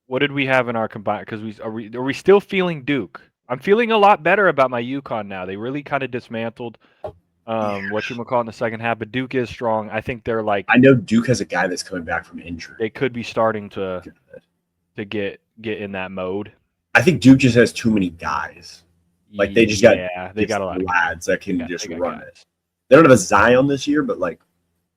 what did we have in our combined? Because are we still feeling Duke? I'm feeling a lot better about my UConn now. They really kind of dismantled whatchamacallit in the second half, but Duke is strong. I think they're like. I know Duke has a guy that's coming back from injury. They could be starting to get in that mode. I think Duke just has too many guys. Like they just got a lot of lads that can just run it. They don't have a Zion this year, but like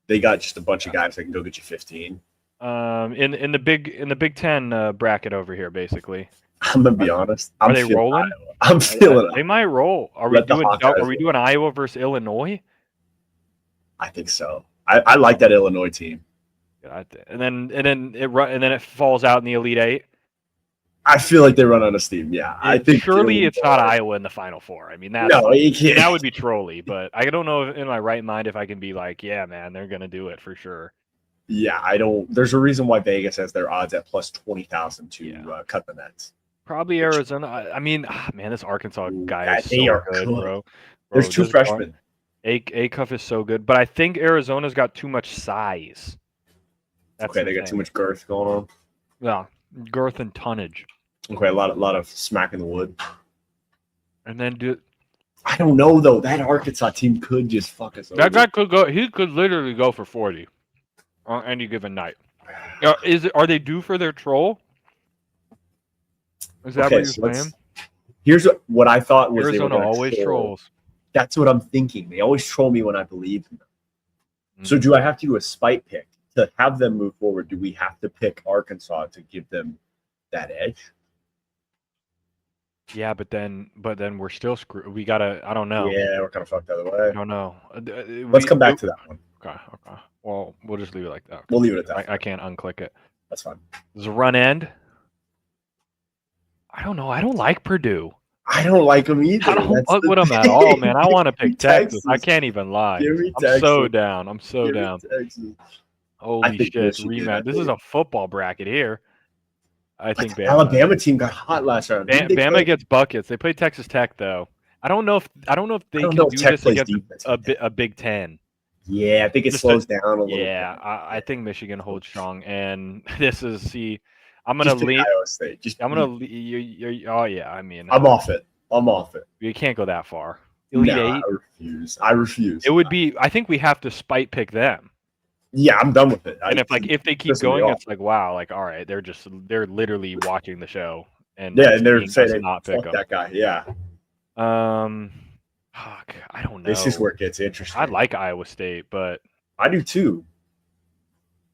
they got just a bunch of guys that can go get you 15. In the Big Ten bracket over here, basically. I'm gonna be honest. Are they rolling? Iowa. I'm feeling. They might roll. Are we doing Iowa versus Illinois? I think so. I like that Illinois team. And then it falls out in the Elite Eight. I feel like they run out of steam. Yeah, I think surely it's not Iowa in the Final Four. I mean, that would be trolly. But I don't know in my right mind if I can be like, yeah, man, they're gonna do it for sure. Yeah, I don't. There's a reason why Vegas has their odds at plus 20,000 to cut the Nets. Probably Arizona. I mean, man, this Arkansas guy is so good, bro. There's 2 freshmen. Acuff is so good, but I think Arizona's got too much size. They got too much girth going on. Yeah, girth and tonnage. Okay, a lot of smack in the wood. And then I don't know though. That Arkansas team could just fuck us over. That guy could go. He could literally go for 40 on any given night. Are they due for their troll? Is that what you're saying? Here's what I thought was Arizona always trolls. That's what I'm thinking. They always troll me when I believe in them. Mm-hmm. So do I have to do a spite pick to have them move forward? Do we have to pick Arkansas to give them that edge? Yeah, but then we're still screwed. We gotta. I don't know. Yeah, we're kind of fucked either way. I don't know. Let's come back to that one. Okay. Well, we'll just leave it like that. We'll leave it at that. I can't unclick it. That's fine. Does a run end? I don't know. I don't like Purdue. I don't like them either. I don't fuck with them at all, man. I want to pick Texas. I can't even lie. I'm so down. I'm so down. Holy shit! Rematch. This is a football bracket here. I think the Alabama team got hot last round. Bama gets buckets. They play Texas Tech though. I don't know if they can do this against a Big Ten. Yeah, I think it slows down a little. Yeah, I think Michigan holds strong, and this is I'm gonna leave Iowa State. I'm gonna. Oh yeah, I mean, I'm off it. You can't go that far. Elite Eight? I refuse. It would be. I think we have to spite pick them. Yeah, I'm done with it. And if they keep going, it's like wow, like all right, they're literally watching the show and they're saying not pick that guy. Yeah. Fuck, I don't know. This is where it gets interesting. I like Iowa State, but I do too.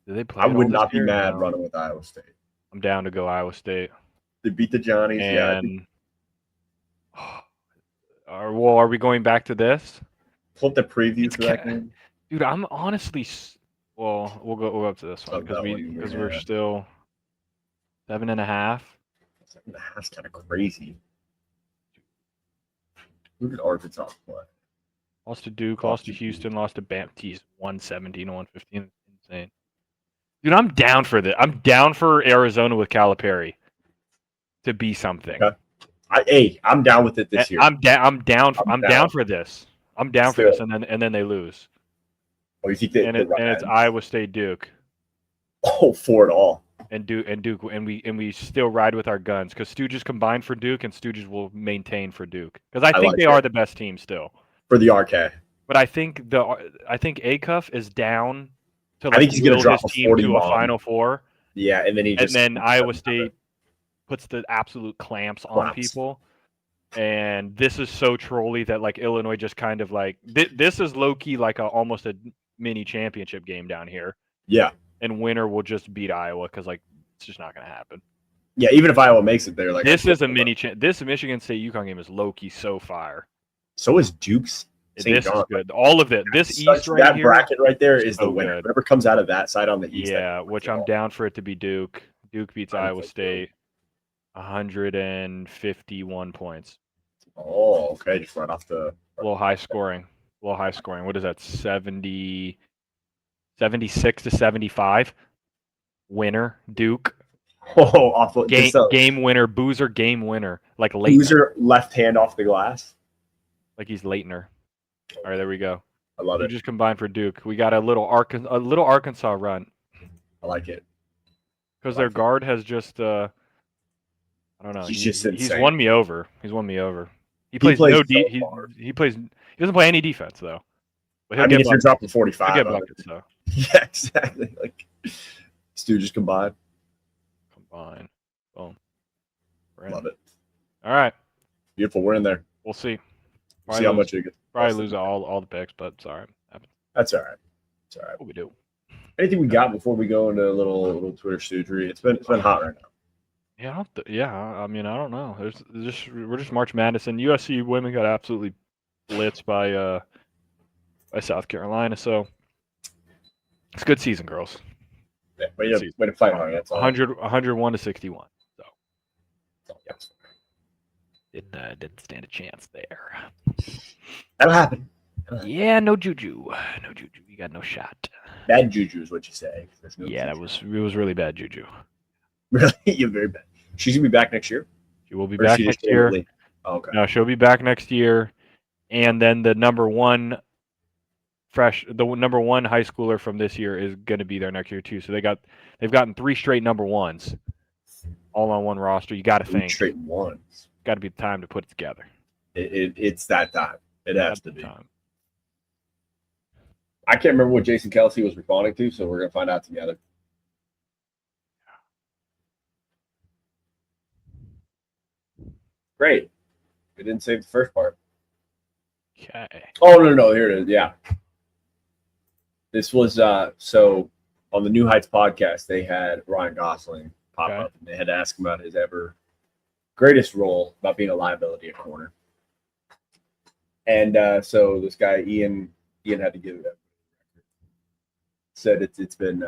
Do they play? I would not be mad running with Iowa State. I'm down to go Iowa State. They beat the Johnnies. And, are we going back to this? Pull up the preview for that game. Dude, I'm honestly. Well, we'll go up to this one because we're still. 7.5. 7.5 is kind of crazy. Who did Arkansas play? Lost to Duke, lost to Houston, lost to Bam. Geez, 117 to 115. Insane. Dude, I'm down for this. I'm down for Arizona with Calipari to be something. Okay. I'm down with it this year. I'm down for this. I'm down for this, and then they lose. Oh, you think they and it's Iowa State Duke. Oh, for it all. And Duke, and we still ride with our guns because Stooges combined for Duke, and Stooges will maintain for Duke because I think they are the best team still for the RK. But I think Acuff is down to I think he's going to drop his team to a Final Four. Yeah, and then Iowa State puts the absolute clamps on people. And this is so trolly that like Illinois just kind of like this is low key like almost a mini championship game down here. Yeah. And winner will just beat Iowa because like it's just not going to happen. Yeah, even if Iowa makes it there, like this is a mini. This Michigan State UConn game is low key so fire. So is Duke's. This is good. All of it. This East right that here. That bracket right there is so the winner. Good. Whatever comes out of that side on the East. Yeah, which I'm down for it to be Duke. Duke beats Iowa State, 151 points. Oh, okay. Just right off the. A little high scoring. What is that? 76 to 75. Winner Duke. Oh, awful. Game winner. Boozer game winner. Like Leitner. Boozer left hand off the glass. Like he's Leitner. All right, there we go. I love it. Just combined for Duke. We got a little Arkansas run. I like it. Because their guard has just I don't know. He's won me over. He plays no he doesn't play any defense though. But if you're dropping 45, he'll get buckets though. Yeah, exactly. Like Stu just combine. Boom. Love it. All right. Beautiful. We're in there. We'll see. See how much you get. Probably lose all the picks, but it's all right. That's all right. It's all right. What we do. Anything we got before we go into a little Twitter stoogery? It's been hot right now. Yeah, I mean, I don't know. We're just March Madness, and USC women got absolutely blitzed by South Carolina. So it's a good season, girls. Yeah, way to fight hard. That's 101 to 61. So yes. Didn't stand a chance there. That'll happen. Yeah, no juju. You got no shot. Bad juju is what you say. It was really bad juju. Really? You're very bad. She's gonna be back next year? She will be back next year. Oh, okay. No, she'll be back next year. And then the number one high schooler from this year is gonna be there next year too. So they've gotten 3 straight number ones all on one roster. You gotta think. 3 straight ones. Gotta be the time to put it together. It's that time. It has to be. Time. I can't remember what Jason Kelsey was responding to, so we're gonna find out together. Great. We didn't save the first part. Okay. Oh no, here it is. Yeah. This was so on the New Heights podcast, they had Ryan Gosling pop up, and they had to ask him about his ever greatest role about being a liability at corner. And so this guy Ian had to give it up. Said it's been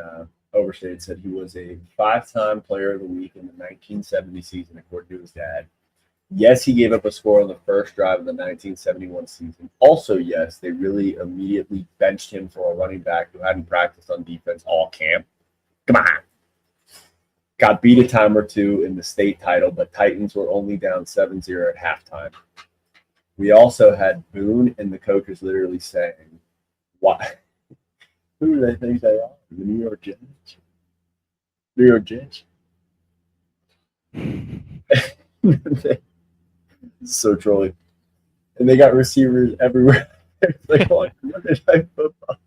overstated. Said he was a 5-time player of the week in the 1970 season, according to his dad. Yes, he gave up a score on the first drive of the 1971 season. Also, yes, they really immediately benched him for a running back who hadn't practiced on defense all camp. Come on. Got beat a time or two in the state title, but Titans were only down 7-0 at halftime. We also had Boone and the coaches literally saying, "Why? Who do they think they are? The New York Jets? New York Jets?" So trolly. And they got receivers everywhere. Like on Monday Night Football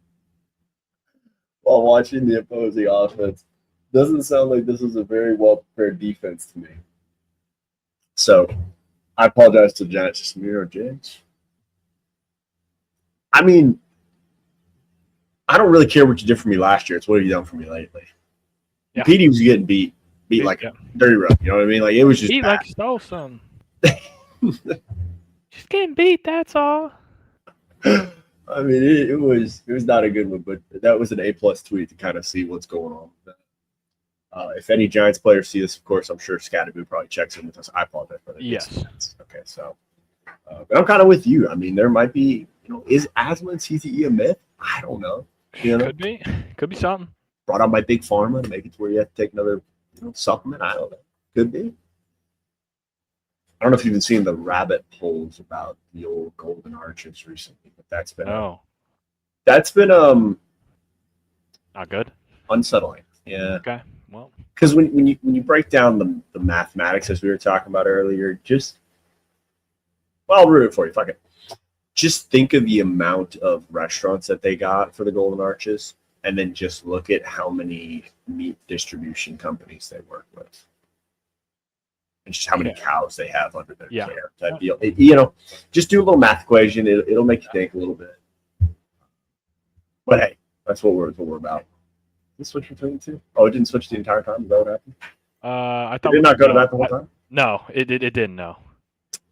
while watching the opposing offense. Doesn't sound like this is a very well-prepared defense to me. So, I apologize to the Giants. Just New York Jets. I mean, I don't really care what you did for me last year. It's what have you done for me lately. Yeah. Petey was getting beat like a dirty rough. You know what I mean? Like it was just beat like stole some. Just getting beat. That's all. I mean, it was not a good one, but that was an A+ tweet to kind of see what's going on with that. If any Giants players see this, of course, I'm sure Scatterby probably checks in with us. I apologize for that. Yes. Okay, so, but I'm kind of with you. I mean, there might be, is asthma and CTE a myth? I don't know. Could be something. Brought out by Big Pharma to make it to where you have to take another supplement. I don't know. Could be. I don't know if you've been seeing the rabbit holes about the old golden arches recently, but that's been not good. Unsettling. Yeah. Okay. Well, because when you break down the mathematics as we were talking about earlier, I'll root it for you. Fuck it. Just think of the amount of restaurants that they got for the golden arches, and then just look at how many meat distribution companies they work with. And just how many cows they have under their care. Type deal. Just do a little math equation. It'll make you think a little bit. But hey, that's what we're about. Did it switch between the two? Oh, it didn't switch the entire time? Is that what happened? I thought it did not go to that the whole time? No, it didn't. No.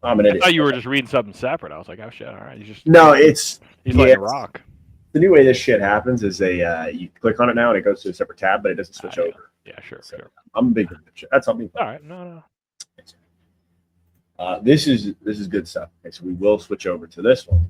I'm an idiot. I thought you were just reading something separate. I was like, oh shit, all right. He's like a rock. The new way this shit happens is you click on it now and it goes to a separate tab, but it doesn't switch over. Yeah, sure. I'm a big fan of shit. That's on me. All right, no. This is good stuff. Okay, so we will switch over to this one.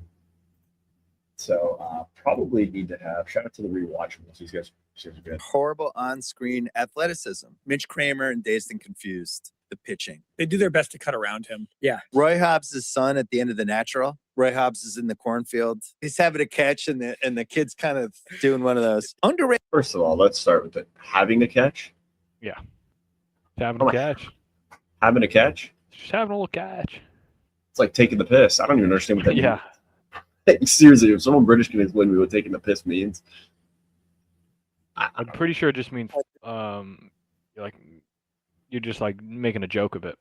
So probably need to have shout out to the rewatchables. These guys are good. Horrible on-screen athleticism. Mitch Kramer and Dazed and Confused. The pitching. They do their best to cut around him. Yeah. Roy Hobbs' son at the end of The Natural. Roy Hobbs is in the cornfield. He's having a catch, and the kid's kind of doing one of those. Underrated. First of all, let's start with having a catch. Yeah. Having a catch. Having a catch? Just having a little catch. It's like taking the piss. I don't even understand what that means. Seriously, if someone British can explain to me what taking the piss means. I'm pretty sure it just means you're just like making a joke of it.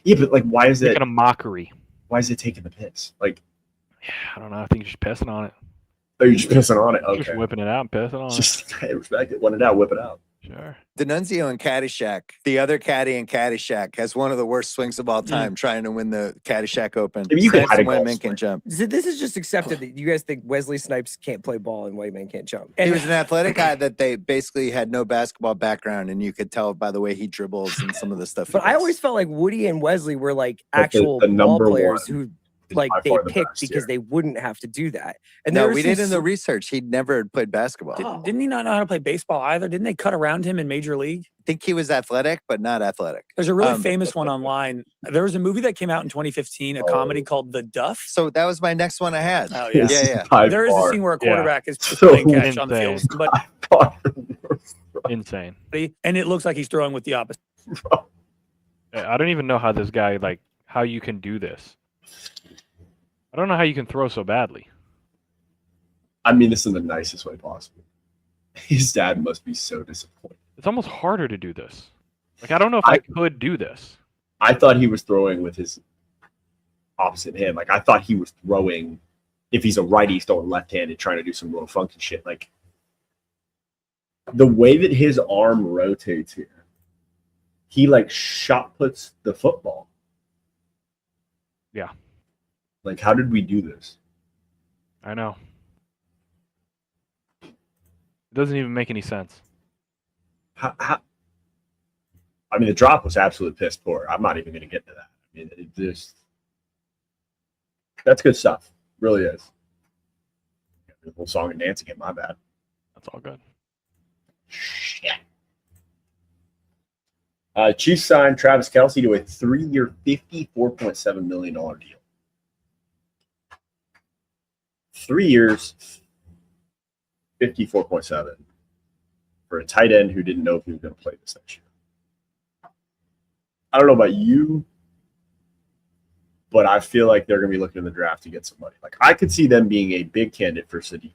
Yeah, but like, why is it making a mockery? Why is it taking the piss? Like, I don't know. I think you're just pissing on it. Oh, you're just pissing on it. Okay, just whipping it out and pissing on it. Respect it. When it out, whip it out. Sure. D'Annunzio in Caddyshack, the other caddy in Caddyshack, has one of the worst swings of all time trying to win the Caddyshack Open. I mean, you can hide a White Man Can't Jump. So this is just accepted that you guys think Wesley Snipes can't play ball and White Man Can't Jump. He was an athletic guy that they basically had no basketball background, and you could tell by the way he dribbles and some of the stuff. But I always felt like Woody and Wesley were like actual ball players who like they picked because they wouldn't have to do that. And no, we did in the research. He never played basketball. Didn't he not know how to play baseball either? Didn't they cut around him in Major League? I think he was athletic, but not athletic. There's a really famous one online. There was a movie that came out in 2015, a comedy called The Duff. So that was my next one I had. Oh, yeah. Yeah. There is a scene where a quarterback is playing catch on the field. But insane. And it looks like he's throwing with the opposite. I don't even know how this guy, how you can do this. I don't know how you can throw so badly. I mean this in the nicest way possible. His dad must be so disappointed. It's almost harder to do this. I don't know if I could do this. I thought he was throwing with his opposite hand. I thought he was throwing, if he's a righty, he's throwing left-handed, trying to do some real funky shit. The way that his arm rotates here, he shot puts the football. Yeah. How did we do this? I know. It doesn't even make any sense. How? I mean, the drop was absolutely piss poor. I'm not even going to get to that. I mean, that's good stuff. It really is. The whole song and dance again. My bad. That's all good. Shit. Chiefs signed Travis Kelce to a 3-year, $54.7 million deal. 3 years, 54.7 for a tight end who didn't know if he was going to play this next year. I don't know about you, but I feel like they're going to be looking in the draft to get some money. I could see them being a big candidate for Sadiq.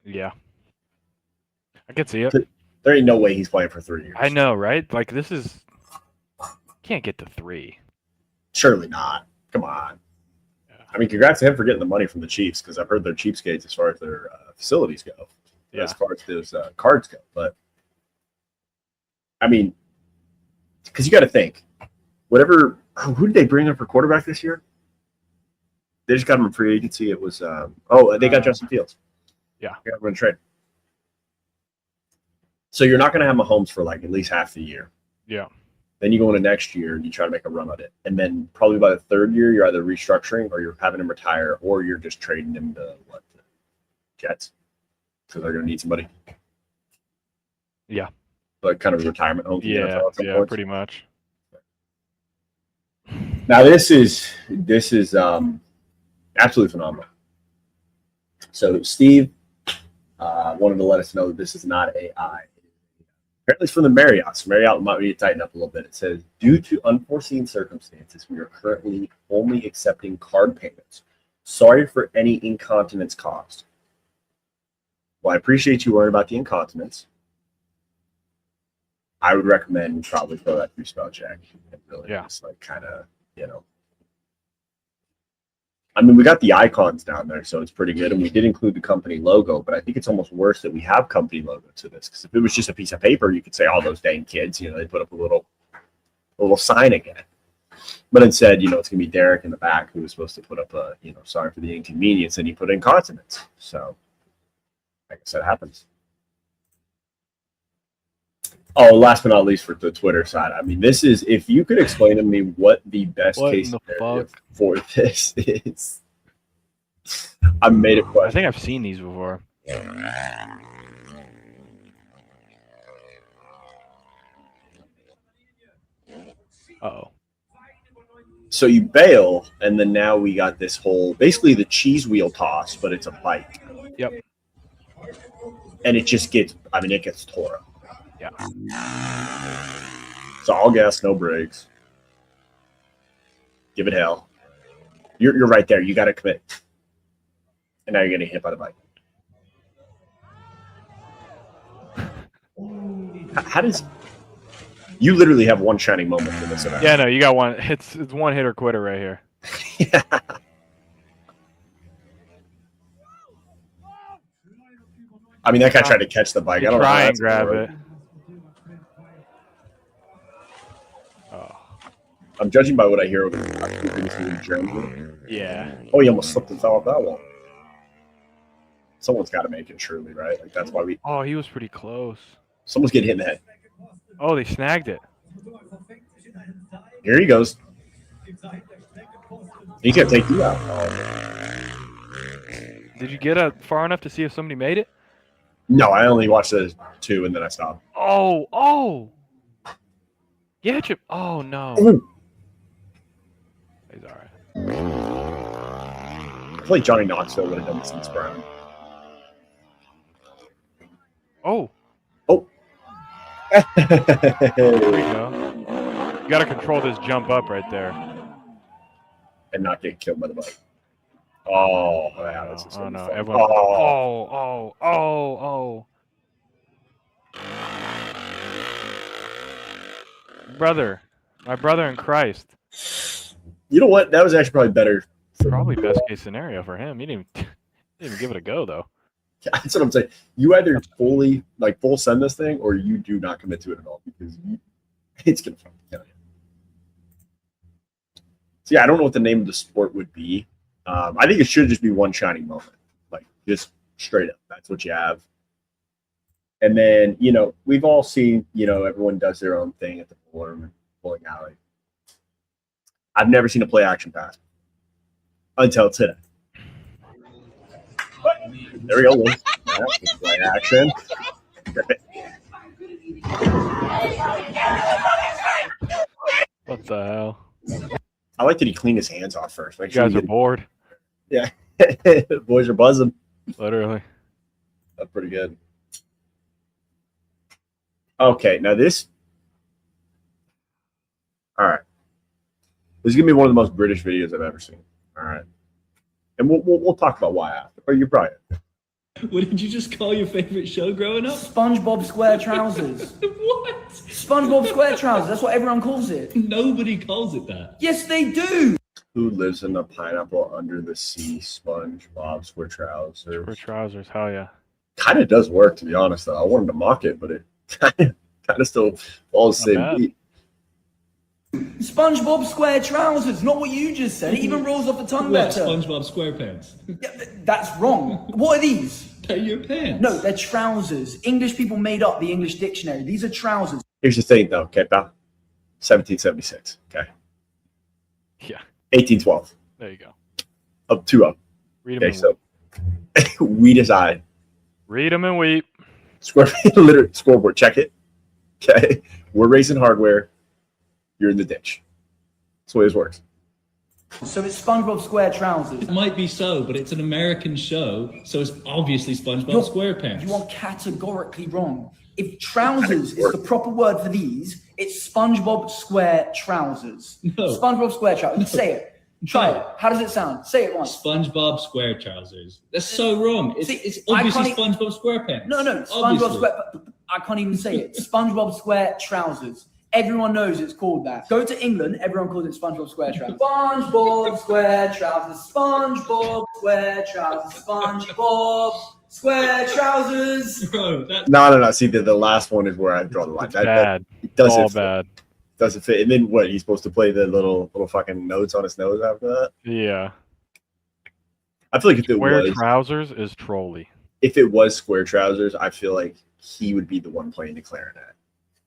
Yeah. I could see it. There ain't no way he's playing for 3 years. I know, right? This is... Can't get to 3. Surely not. Come on. I mean, congrats to him for getting the money from the Chiefs, because I've heard they're cheapskates as far as their facilities go, as far as those cards go. But, I mean, because you got to think, who did they bring in for quarterback this year? They just got him in free agency. It was, they got Justin Fields. Yeah. They got him in trade. So you're not going to have Mahomes for like at least half the year. Yeah. Then you go into next year and you try to make a run at it. And then probably by the third year, you're either restructuring or you're having him retire or you're just trading him to the Jets. Because they're going to need somebody. Yeah. Like kind of a retirement home. Yeah, pretty much. Now this is absolutely phenomenal. So Steve wanted to let us know that this is not AI. Apparently it's from the Marriott. So Marriott might need to tighten up a little bit. It says, due to unforeseen circumstances, we are currently only accepting card payments. Sorry for any incontinence caused. Well, I appreciate you worrying about the incontinence. I would recommend probably throw that through spell check and really just like kind of, I mean, we got the icons down there, so it's pretty good. And we did include the company logo, but I think it's almost worse that we have company logo to this. Because if it was just a piece of paper, you could say, all those dang kids, they put up a little sign again. But instead, it's going to be Derek in the back who was supposed to put up a, sorry for the inconvenience, and he put in consonants. So, like I said, it happens. Oh, last but not least for the Twitter side. I mean, this is, if you could explain to me what the best case scenario for this is. I made a question. I think I've seen these before. Uh-oh. So you bail, and then now we got this whole, basically the cheese wheel toss, but it's a bike. Yep. And it just gets, it gets tore up. Yeah. It's all gas, no brakes. Give it hell. You're right there. You got to commit. And now you're getting hit by the bike. How does... You literally have one shining moment for this event. Yeah, no, you got one. It's one hit or quitter right here. Yeah. I mean, that guy tried to catch the bike. I don't know. Try and grab it. I'm judging by what I hear over in Germany. Yeah. Oh, he almost slipped and fell off that wall. Someone's got to make it, surely, right? Like that's why we. Oh, he was pretty close. Someone's getting hit in the head. Oh, they snagged it. Here he goes. He's gonna take you out. Did you get far enough to see if somebody made it? No, I only watched the 2 and then I stopped. Oh. Yeah, Chip. Oh no. Ooh. He's all right. I feel like Johnny Knoxville would have done this in Brown. Oh. There you go. You got to control this jump up right there. And not get killed by the bike. Oh, yeah, that's just no. fun. Everyone. Oh. My brother in Christ. You know what? That was actually probably better. Probably best case scenario for him. He didn't even give it a go, though. That's what I'm saying. You either full send this thing, or you do not commit to it at all because it's gonna fucking kill you. So yeah, I don't know what the name of the sport would be. I think it should just be one shining moment, like just straight up. That's what you have. And then we've all seen everyone does their own thing at the bowling alley. I've never seen a play action pass until today. There we go. Yeah, play action. What the hell? I like that he cleaned his hands off first. You guys are bored. Yeah. The boys are buzzing. Literally. That's pretty good. Okay, now this. All right. This is going to be one of the most British videos I've ever seen. All right. And we'll talk about why after. Or you're probably. What did you just call your favorite show growing up? SpongeBob Square Trousers. What? SpongeBob Square Trousers. That's what everyone calls it. Nobody calls it that. Yes, they do. Who lives in a pineapple under the sea? SpongeBob Square Trousers. Square Trousers, hell yeah. Kind of does work, to be honest, though. I wanted to mock it, but it kind of still falls the same beat. SpongeBob Square Trousers, not what you just said. It even rolls off the tongue What, better. SpongeBob SquarePants? Yeah, that's wrong. What are these? They're your pants. No, they're trousers. English people made up the English dictionary. These are trousers. Here's the thing, though, okay, pal? 1776, okay? Yeah. 1812. There you go. Up, 2 up. Read them Okay, and weep. so we decide. Read them and weep. Scoreboard, check it. Okay? We're raising hardware. You're in the ditch. That's the way this works. So it's SpongeBob Square Trousers. It might be so, but it's an American show, so it's obviously SpongeBob You're- SquarePants. You are categorically wrong. If trousers is the proper word for these, it's SpongeBob Square Trousers. No. SpongeBob Square Trousers. Say it. Try it. How does it sound? Say it once. SpongeBob Square Trousers. That's so wrong. It's, See, it's I obviously can't SpongeBob SquarePants. No, SpongeBob Obviously. Square. I can't even say it. SpongeBob Square Trousers. Everyone knows it's called that. Go to England, everyone calls it SpongeBob Square Trousers. SpongeBob Square Trousers. SpongeBob Square Trousers. SpongeBob Square Trousers. Bro, that's No. See, the last one is where I draw the line. It's bad. It doesn't All fit. bad. Doesn't fit. And then what? He's supposed to play the little fucking notes on his nose after that? Yeah. I feel like if it Square was trousers is trolly. Square trousers, I feel like he would be the one playing the clarinet.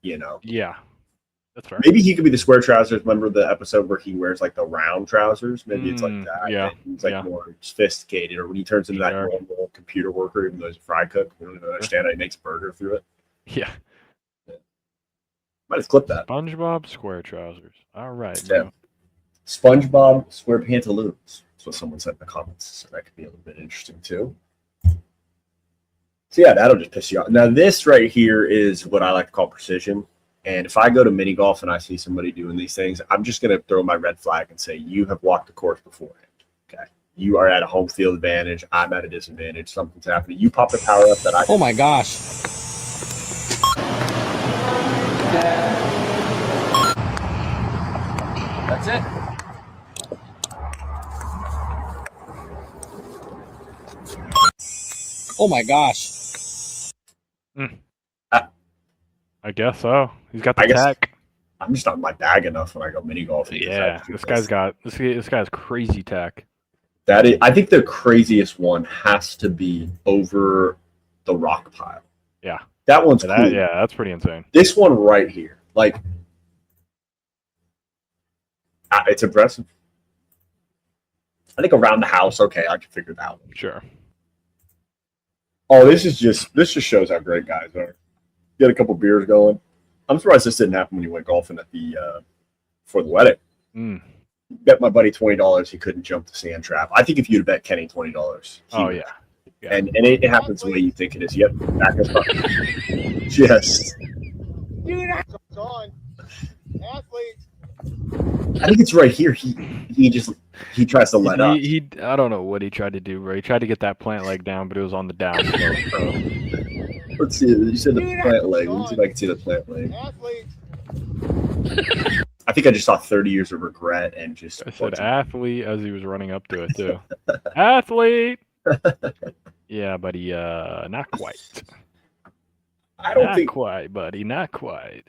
You know? Yeah. That's fair. Maybe he could be the square trousers. Remember the episode where he wears like the round trousers? Maybe it's like that. yeah, And he's like yeah. more sophisticated. Or when he turns into that Sure. normal computer worker, even though he's a fry cook, we don't even understand how he makes a burger through it. Yeah. Might have clipped that. SpongeBob Square Trousers. All right. Yeah. now- SpongeBob Square Pantaloons. That's what someone said in the comments. So that could be a little bit interesting too. So yeah, that'll just piss you off. Now this right here is what I like to call precision. And if I go to mini golf and I see somebody doing these things, I'm just going to throw my red flag and say, you have walked the course beforehand. Okay. You are at a home field advantage. I'm at a disadvantage. Something's happening. You pop the power up that I. Oh my gosh. That's it. Oh my gosh. I guess so. He's got the I guess- tech. I'm just not in my bag enough when I go mini golf. Yeah. This guy's crazy tech. That is, I think the craziest one has to be over the rock pile. Yeah. That one's cool. That's pretty insane. This one right here, like, it's impressive. I think around the house, okay, I can figure that one. Sure. Oh, this just shows how great guys are. Get a couple beers going. I'm surprised this didn't happen when you went golfing at the for the wedding. Mm. Bet my buddy $20 he couldn't jump the sand trap. I think if you'd have bet Kenny $20, Oh yeah. Yeah. and it happens the way you think it is. Yep, back us up. Yes, It's on. Athletes. I think it's right here. He tries to let up. He I don't know what he tried to do, bro. He tried to get that plant leg down, but it was on the down. Let's see. You said the plant leg. Let's see if I can see the plant leg. Athletes. I think I just saw 30 years of regret and just. I said athlete as he was running up to it too. Athlete. Yeah, buddy. Not quite. I don't Not think quite, buddy. Not quite.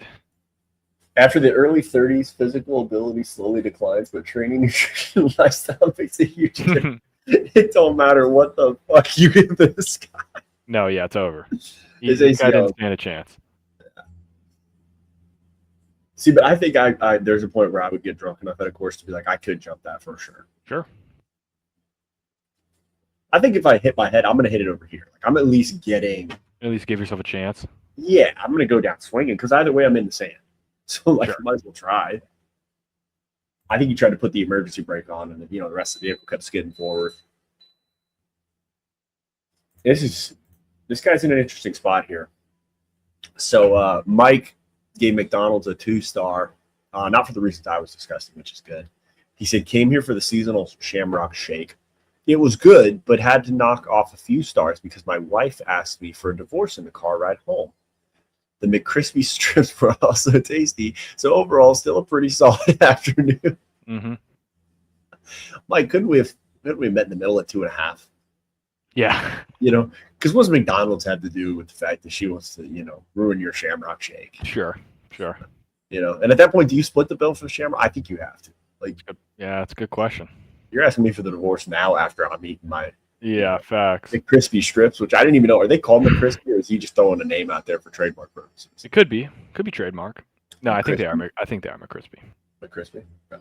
after the early 30s, physical ability slowly declines, but training, nutrition, and lifestyle makes a huge difference. It don't matter what the fuck you give this guy. No, yeah, it's over. His This guy ACL. didn't stand a chance. See, but I think I there's a point where I would get drunk enough at a course to be like, I could jump that for sure. Sure. I think if I hit my head, I'm gonna hit it over here. Like I'm at least getting. At least give yourself a chance. Yeah, I'm gonna go down swinging because either way I'm in the sand. So like, Sure. I might as well try. I think you tried to put the emergency brake on, and then, the rest of the vehicle kept skidding forward. This guy's in an interesting spot here. So Mike gave McDonald's a 2-star, not for the reasons I was discussing, which is good. He said came here for the seasonal Shamrock Shake. It was good, but had to knock off a few stars because my wife asked me for a divorce in the car ride home. The McCrispy strips were also tasty, so overall, still a pretty solid afternoon. Mm-hmm. Mike, couldn't we met in the middle at 2.5? Yeah. Because what's McDonald's had to do with the fact that she wants to, ruin your Shamrock Shake? Sure. And at that point, do you split the bill for the Shamrock? I think you have to. Like, Yeah, that's a good question. you're asking me for the divorce now after I'm eating my Yeah, facts. The crispy strips, which I didn't even know. Are they called McCrispy, or is he just throwing a name out there for trademark purposes? It could be trademark. No, I think they are. McCrispy? I think they are McCrispy. McCrispy. Yeah.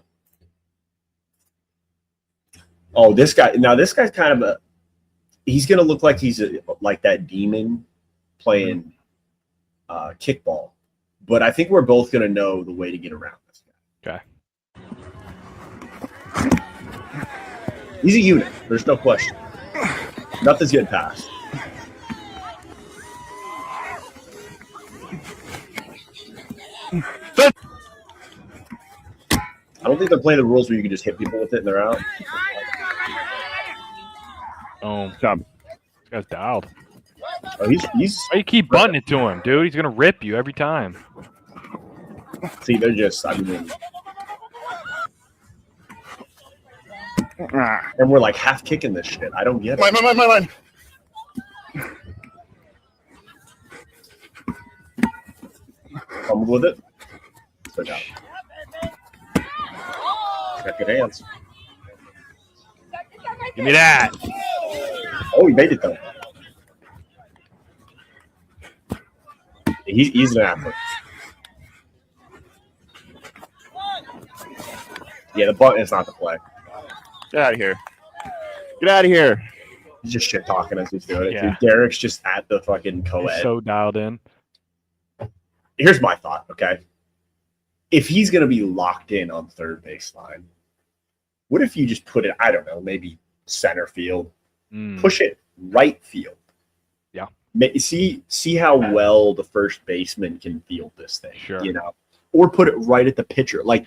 Oh, this guy. Now this guy's kind of he's gonna look like he's like that demon playing kickball, but I think we're both gonna know the way to get around this guy. Okay. He's a unit. There's no question. Nothing's getting past. I don't think they're playing the rules where you can just hit people with it and they're out. Oh, Job. this guy's dialed. Oh, he's. Why you keep butting it to him, dude? He's gonna rip you every time. See, they're just. I mean, and we're like half kicking this shit. I don't get it. Mine. Fumbled with it. So down. Got good hands. Give me that. Oh, he made it though. He's an athlete. Yeah, the button is not the play. Get out of here. Get out of here. He's just shit talking as he's doing it. Yeah. Dude, Derek's just at the fucking He's co-ed. so dialed in. Here's my thought, okay? If he's going to be locked in on third baseline, what if you just put it, I don't know, maybe center field, push it right field? Yeah. See how well the first baseman can field this thing, Sure. you know? Or put it right at the pitcher. Like,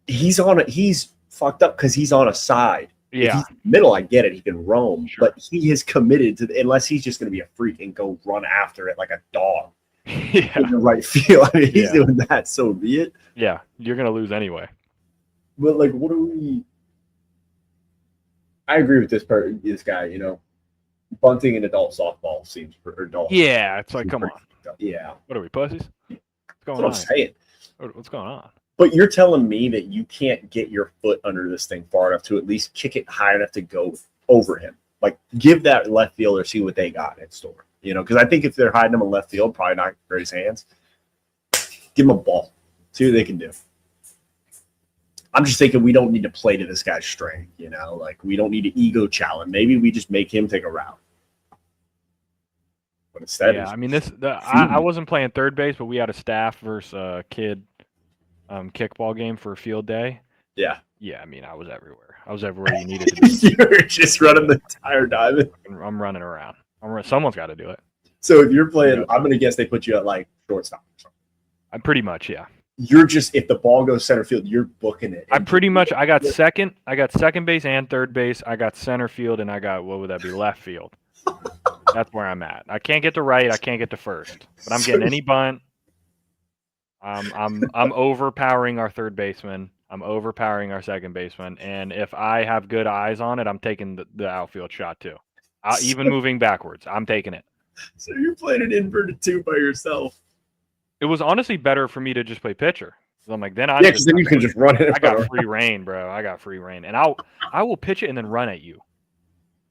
he's fucked up because he's on a side. If Yeah. he's middle, I get it. He can roam, Sure. but he is committed to unless he's just going to be a freak and go run after it like a dog Yeah. in the right field. I mean, he's Yeah. doing that, so be it. Yeah. You're gonna lose anyway. But like, what do we? I agree with this guy. You know, bunting in adult softball seems or adult. Yeah. It's like, come on. Yeah, What are we, pussies? What's that's going what I'm on? saying. What's going on? But you're telling me that you can't get your foot under this thing far enough to at least kick it high enough to go over him. Like, give that left fielder, see what they got in store. You know, because I think if they're hiding him in left field, probably not for his hands. Give him a ball. See what they can do. I'm just thinking we don't need to play to this guy's strength. You know, like we don't need an ego challenge. Maybe we just make him take a route. But instead, Yeah. I mean, I wasn't playing third base, but we had a staff versus kid kickball game for a field day. yeah, Yeah. I mean, I was everywhere. I was everywhere you needed to be. you're just running the entire diamond. I'm running around. Someone's got to do it. So if you're playing, I'm gonna guess they put you at like shortstop. I'm pretty much, yeah. You're just if the ball goes center field, you're booking it. I got second base and third base. I got center field, and I got, what would that be, left field. That's where I'm at. I can't get to right. I can't get to first, but I'm getting any bunt. I'm overpowering our third baseman. I'm overpowering our second baseman, and if I have good eyes on it, I'm taking the outfield shot too. Even moving backwards, I'm taking it. So you're playing an inverted two by yourself. It was honestly better for me to just play pitcher. So I'm like, then Because then you can just run it. I got free reign, bro. I got free reign, and I will pitch it and then run at you.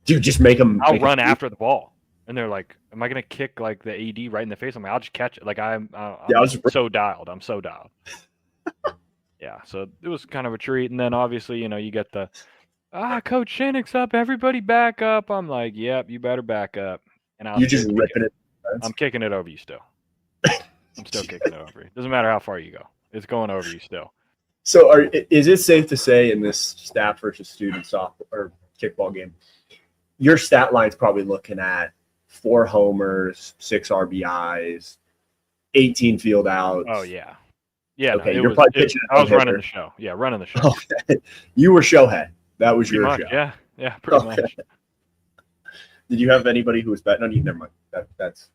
Dude, just make them. I'll run after the ball, and they're like, "Am I gonna kick like the AD right in the face?" I'm like, "I'll just catch it." Like I'm so dialed. I'm so dialed. Yeah, so it was kind of a treat, and then obviously, you get the Coach Shinnick's up, everybody back up. I'm like, "Yep, you better back up." And You just ripping it. I'm kicking it over you still. I'm still kicking it over you. Doesn't matter how far you go. It's going over you still. So, is it safe to say in this staff versus student softball or kickball game, your stat line's probably looking at 4 homers, 6 RBIs, 18 field outs? Oh yeah, yeah. Okay, no, you're probably pitching. I was running the show. Yeah, running the show. Okay. You were showhead. That was Pretty your much, show. Yeah, pretty Okay. much. Did you have anybody who was betting on you? Never mind. That's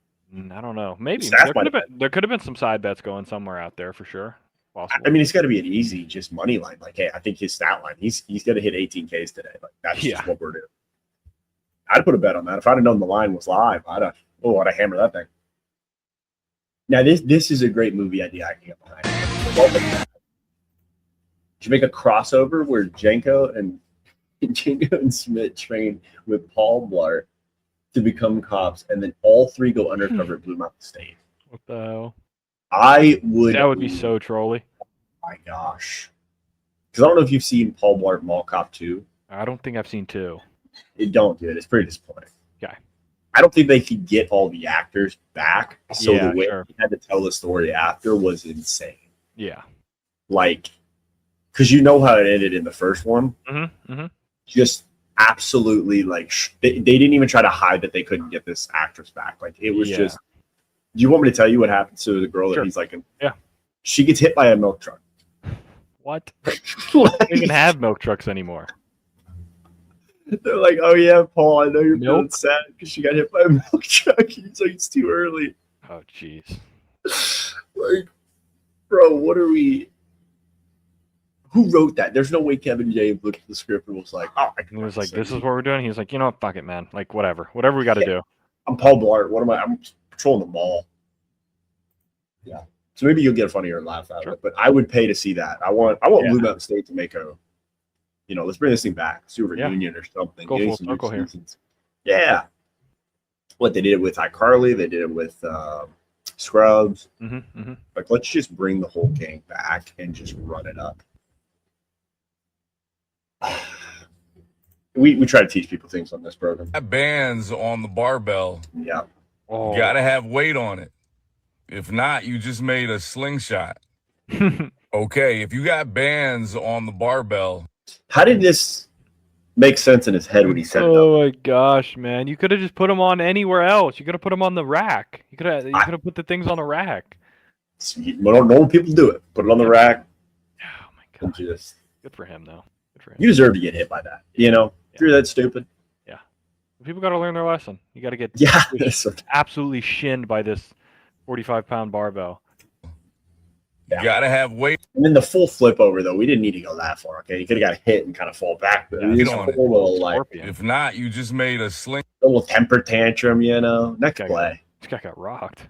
I don't know. Maybe Staff there could have been some side bets going somewhere out there for sure. Possible. I mean, it's got to be an easy, just money line. Like, hey, I think his stat line, he's going to hit 18 Ks today. Like, that's just what we're doing. I'd put a bet on that. If I'd have known the line was live, I'd have hammered that thing. Now, this is a great movie idea I can get behind. Should make a crossover where Jenko and Django and Smith train with Paul Blart to become cops, and then all three go undercover at Blue Mountain State. What the hell? I would. That would be so trolly. My gosh. Because I don't know if you've seen Paul Blart Mall Cop 2. I don't think I've seen 2. It don't do it. It's pretty disappointing. Okay. I don't think they could get all the actors back. So Yeah, the way sure. he had to tell the story after was insane. Yeah. Like, because you know how it ended in the first one. Mm-hmm. Mm-hmm. Just absolutely like they didn't even try to hide that they couldn't get this actress back. Like it was just. Do you want me to tell you what happens to the girl that he's like? Yeah. She gets hit by a milk truck. What? They don't even have milk trucks anymore. They're like, "Oh yeah, Paul, I know you're feeling Milk? sad because she got hit by a milk truck." He's like, "It's too early." Oh, jeez. Like, bro, what are we? Who wrote that? There's no way Kevin James looked at the script and was like, "Oh, I He was like, "This is what we're doing." He was like, "You know what? Fuck it, man. Like, whatever we got to do." I'm Paul Blart. What am I? I'm patrolling the mall." Yeah. So maybe you'll get a funnier laugh out of it, but I would pay to see that. I want Blue Mountain State to make a, let's bring this thing back, do a reunion or something. Go Give me full some new circle here. seasons. Yeah. What they did it with iCarly, they did it with Scrubs. Mm-hmm. Mm-hmm. Like, let's just bring the whole gang back and just run it up. We try to teach people things on this program. Bands on the barbell. Yeah. Oh. You gotta have weight on it. If not, you just made a slingshot. Okay, if you got bands on the barbell. How did this make sense in his head when he said it? Oh my gosh, man! You could have just put them on anywhere else. You could have put them on the rack. You could have put the things on the rack. Normal people do it. Put it on the rack. Oh my god! Just, good for him, though. Good for him. you deserve to get hit by that. If you're that stupid. Yeah. People got to learn their lesson. You got to get absolutely shinned by this 45-pound barbell. You gotta have weight. And then the full flip over, though, we didn't need to go that far. Okay, you could have got hit and kind of fall back. But If not, you just made a little temper tantrum. Next play. This guy got rocked.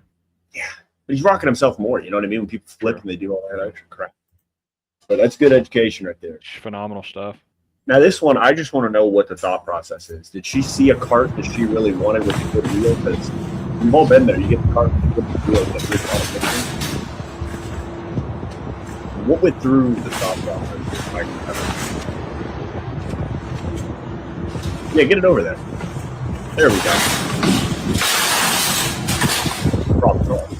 Yeah, but he's rocking himself more. You know what I mean? When people flip and they do all that extra crap. But that's good education right there. Phenomenal stuff. Now this one, I just want to know what the thought process is. Did she see a cart that she really wanted with a good wheel? Because we've all been there. You get the cart with a good wheel. What went through the thought process? Yeah, get it over there. There we go. Problem solved.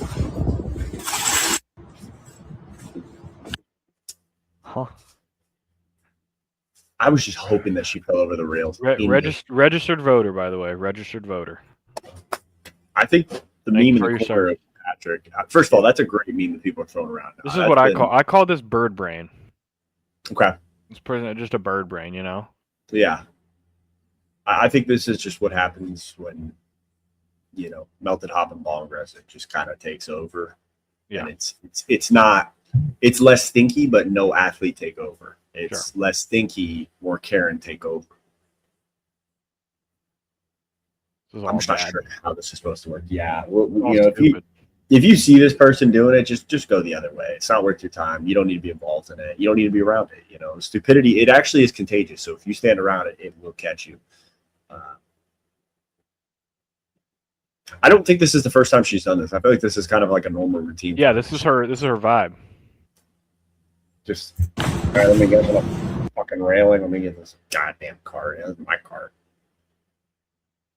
Huh. I was just hoping that she fell over the rails. Registered voter, by the way. Registered voter. I think the meme in the corner of Patrick. First of all, that's a great meme that people are throwing around. This is what I call this bird brain. Okay. It's just a bird brain, Yeah. I think this is just what happens when, melted hop and ballgrass, it just kind of takes over. Yeah. And it's less thinky, but no athlete take over. It's less thinky, more Karen take over. I'm just not sure how this is supposed to work. Yeah. If you see this person doing it, just go the other way. It's not worth your time. You don't need to be involved in it. You don't need to be around it. Stupidity, it actually is contagious. So if you stand around it, it will catch you. I don't think this is the first time she's done this. I feel like this is kind of like a normal routine. Yeah, this is her vibe. Just, all right, let me get a fucking railing. Let me get this goddamn cart. This is my cart.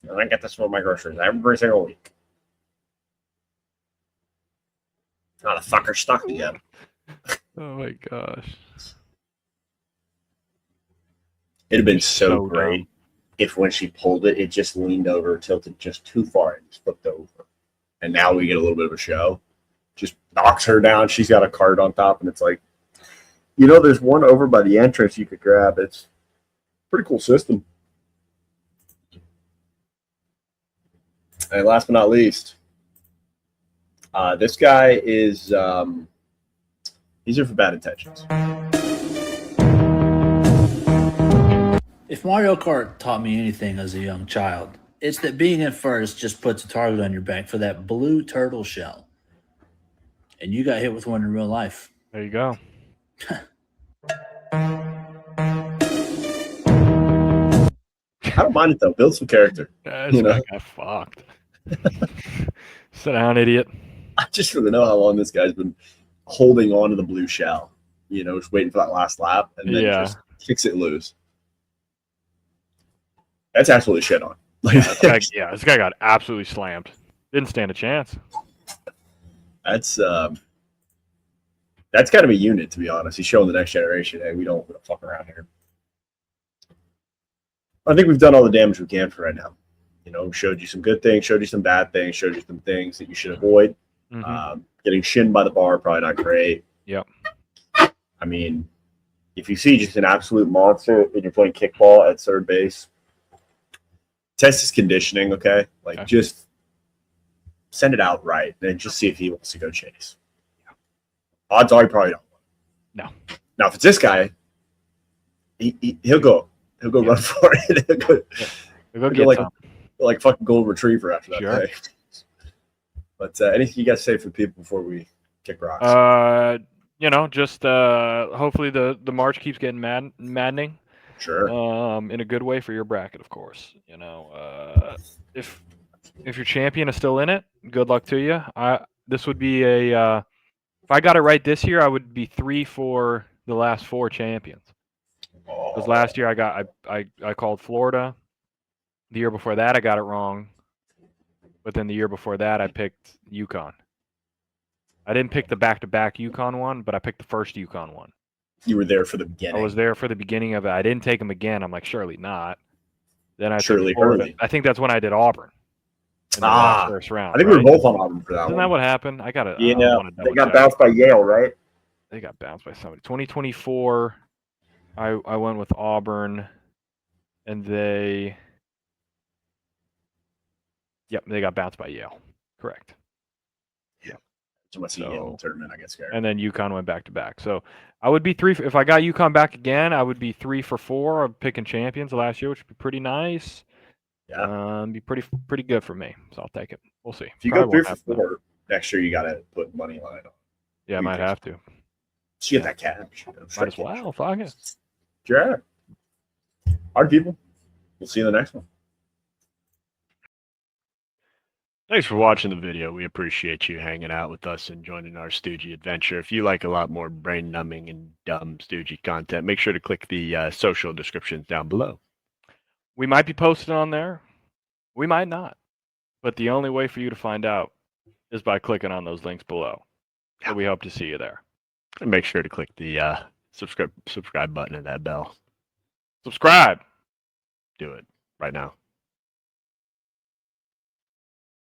And I get this with my groceries every single week. Not a fucker stuck again. Oh my gosh. It'd have been so great if when she pulled it, it just leaned over, tilted just too far, and just flipped over. And now we get a little bit of a show. Just knocks her down. She's got a cart on top, and it's like, there's one over by the entrance you could grab. It's a pretty cool system. And last but not least, this guy is he's here for bad intentions. If Mario Kart taught me anything as a young child, it's that being in first just puts a target on your back for that blue turtle shell. And you got hit with one in real life. There you go. I don't mind it though. Build some character. This guy got fucked. Sit down, idiot. I just really know how long this guy's been holding on to the blue shell. Just waiting for that last lap and then just kicks it loose. That's absolutely shit on. This guy got absolutely slammed. Didn't stand a chance. That's kind of a unit, to be honest. He's showing the next generation, hey, we don't fuck around here. I think we've done all the damage we can for right now. Showed you some good things, showed you some bad things, showed you some things that you should avoid. Mm-hmm. Getting shinned by the bar, probably not great. Yep. I mean, if you see just an absolute monster and you're playing kickball at third base, test his conditioning, okay? Just send it out right and just see if he wants to go chase. Odds are he probably don't. No. Now, if it's this guy, he'll go run for it. He'll go like fucking golden retriever after that Sure. day. But anything you guys say for people before we kick rocks? Just hopefully the March keeps getting maddening. Sure. In a good way for your bracket, of course. If your champion is still in it, good luck to you. This would be if I got it right this year, I would be 3 for the last 4 champions. Because last year I called Florida. The year before that I got it wrong. But then the year before that I picked UConn. I didn't pick the back-to-back UConn one, but I picked the first UConn one. You were there for the beginning. I was there for the beginning of it. I didn't take them again. I'm like, surely not. Then I Surely took Florida. early. I think that's when I did Auburn. In the first round. I think we were both on Auburn for that Isn't one. that what happened? I got it. They got bounced by Yale, right? They got bounced by somebody. 2024, I went with Auburn, and they got bounced by Yale. Correct. So much Yale tournament, I get scared. And then UConn went back to back. So I would be 3 if I got UConn back again. I would be 3 for 4 of picking champions last year, which would be pretty nice. Yeah, be pretty good for me. So I'll take it. We'll see. If you go 3 for 4 next year, you got to put money line on. Yeah, I might have to. So you get that cash. Might as well. Fuck it. Sure. All right, people. We'll see you in the next one. Thanks for watching the video. We appreciate you hanging out with us and joining our Stoogie adventure. If you like a lot more brain-numbing and dumb Stoogie content, make sure to click the social descriptions down below. We might be posted on there. We might not. But the only way for you to find out is by clicking on those links below. So we hope to see you there. And make sure to click the subscribe button and that bell. Subscribe. Do it right now.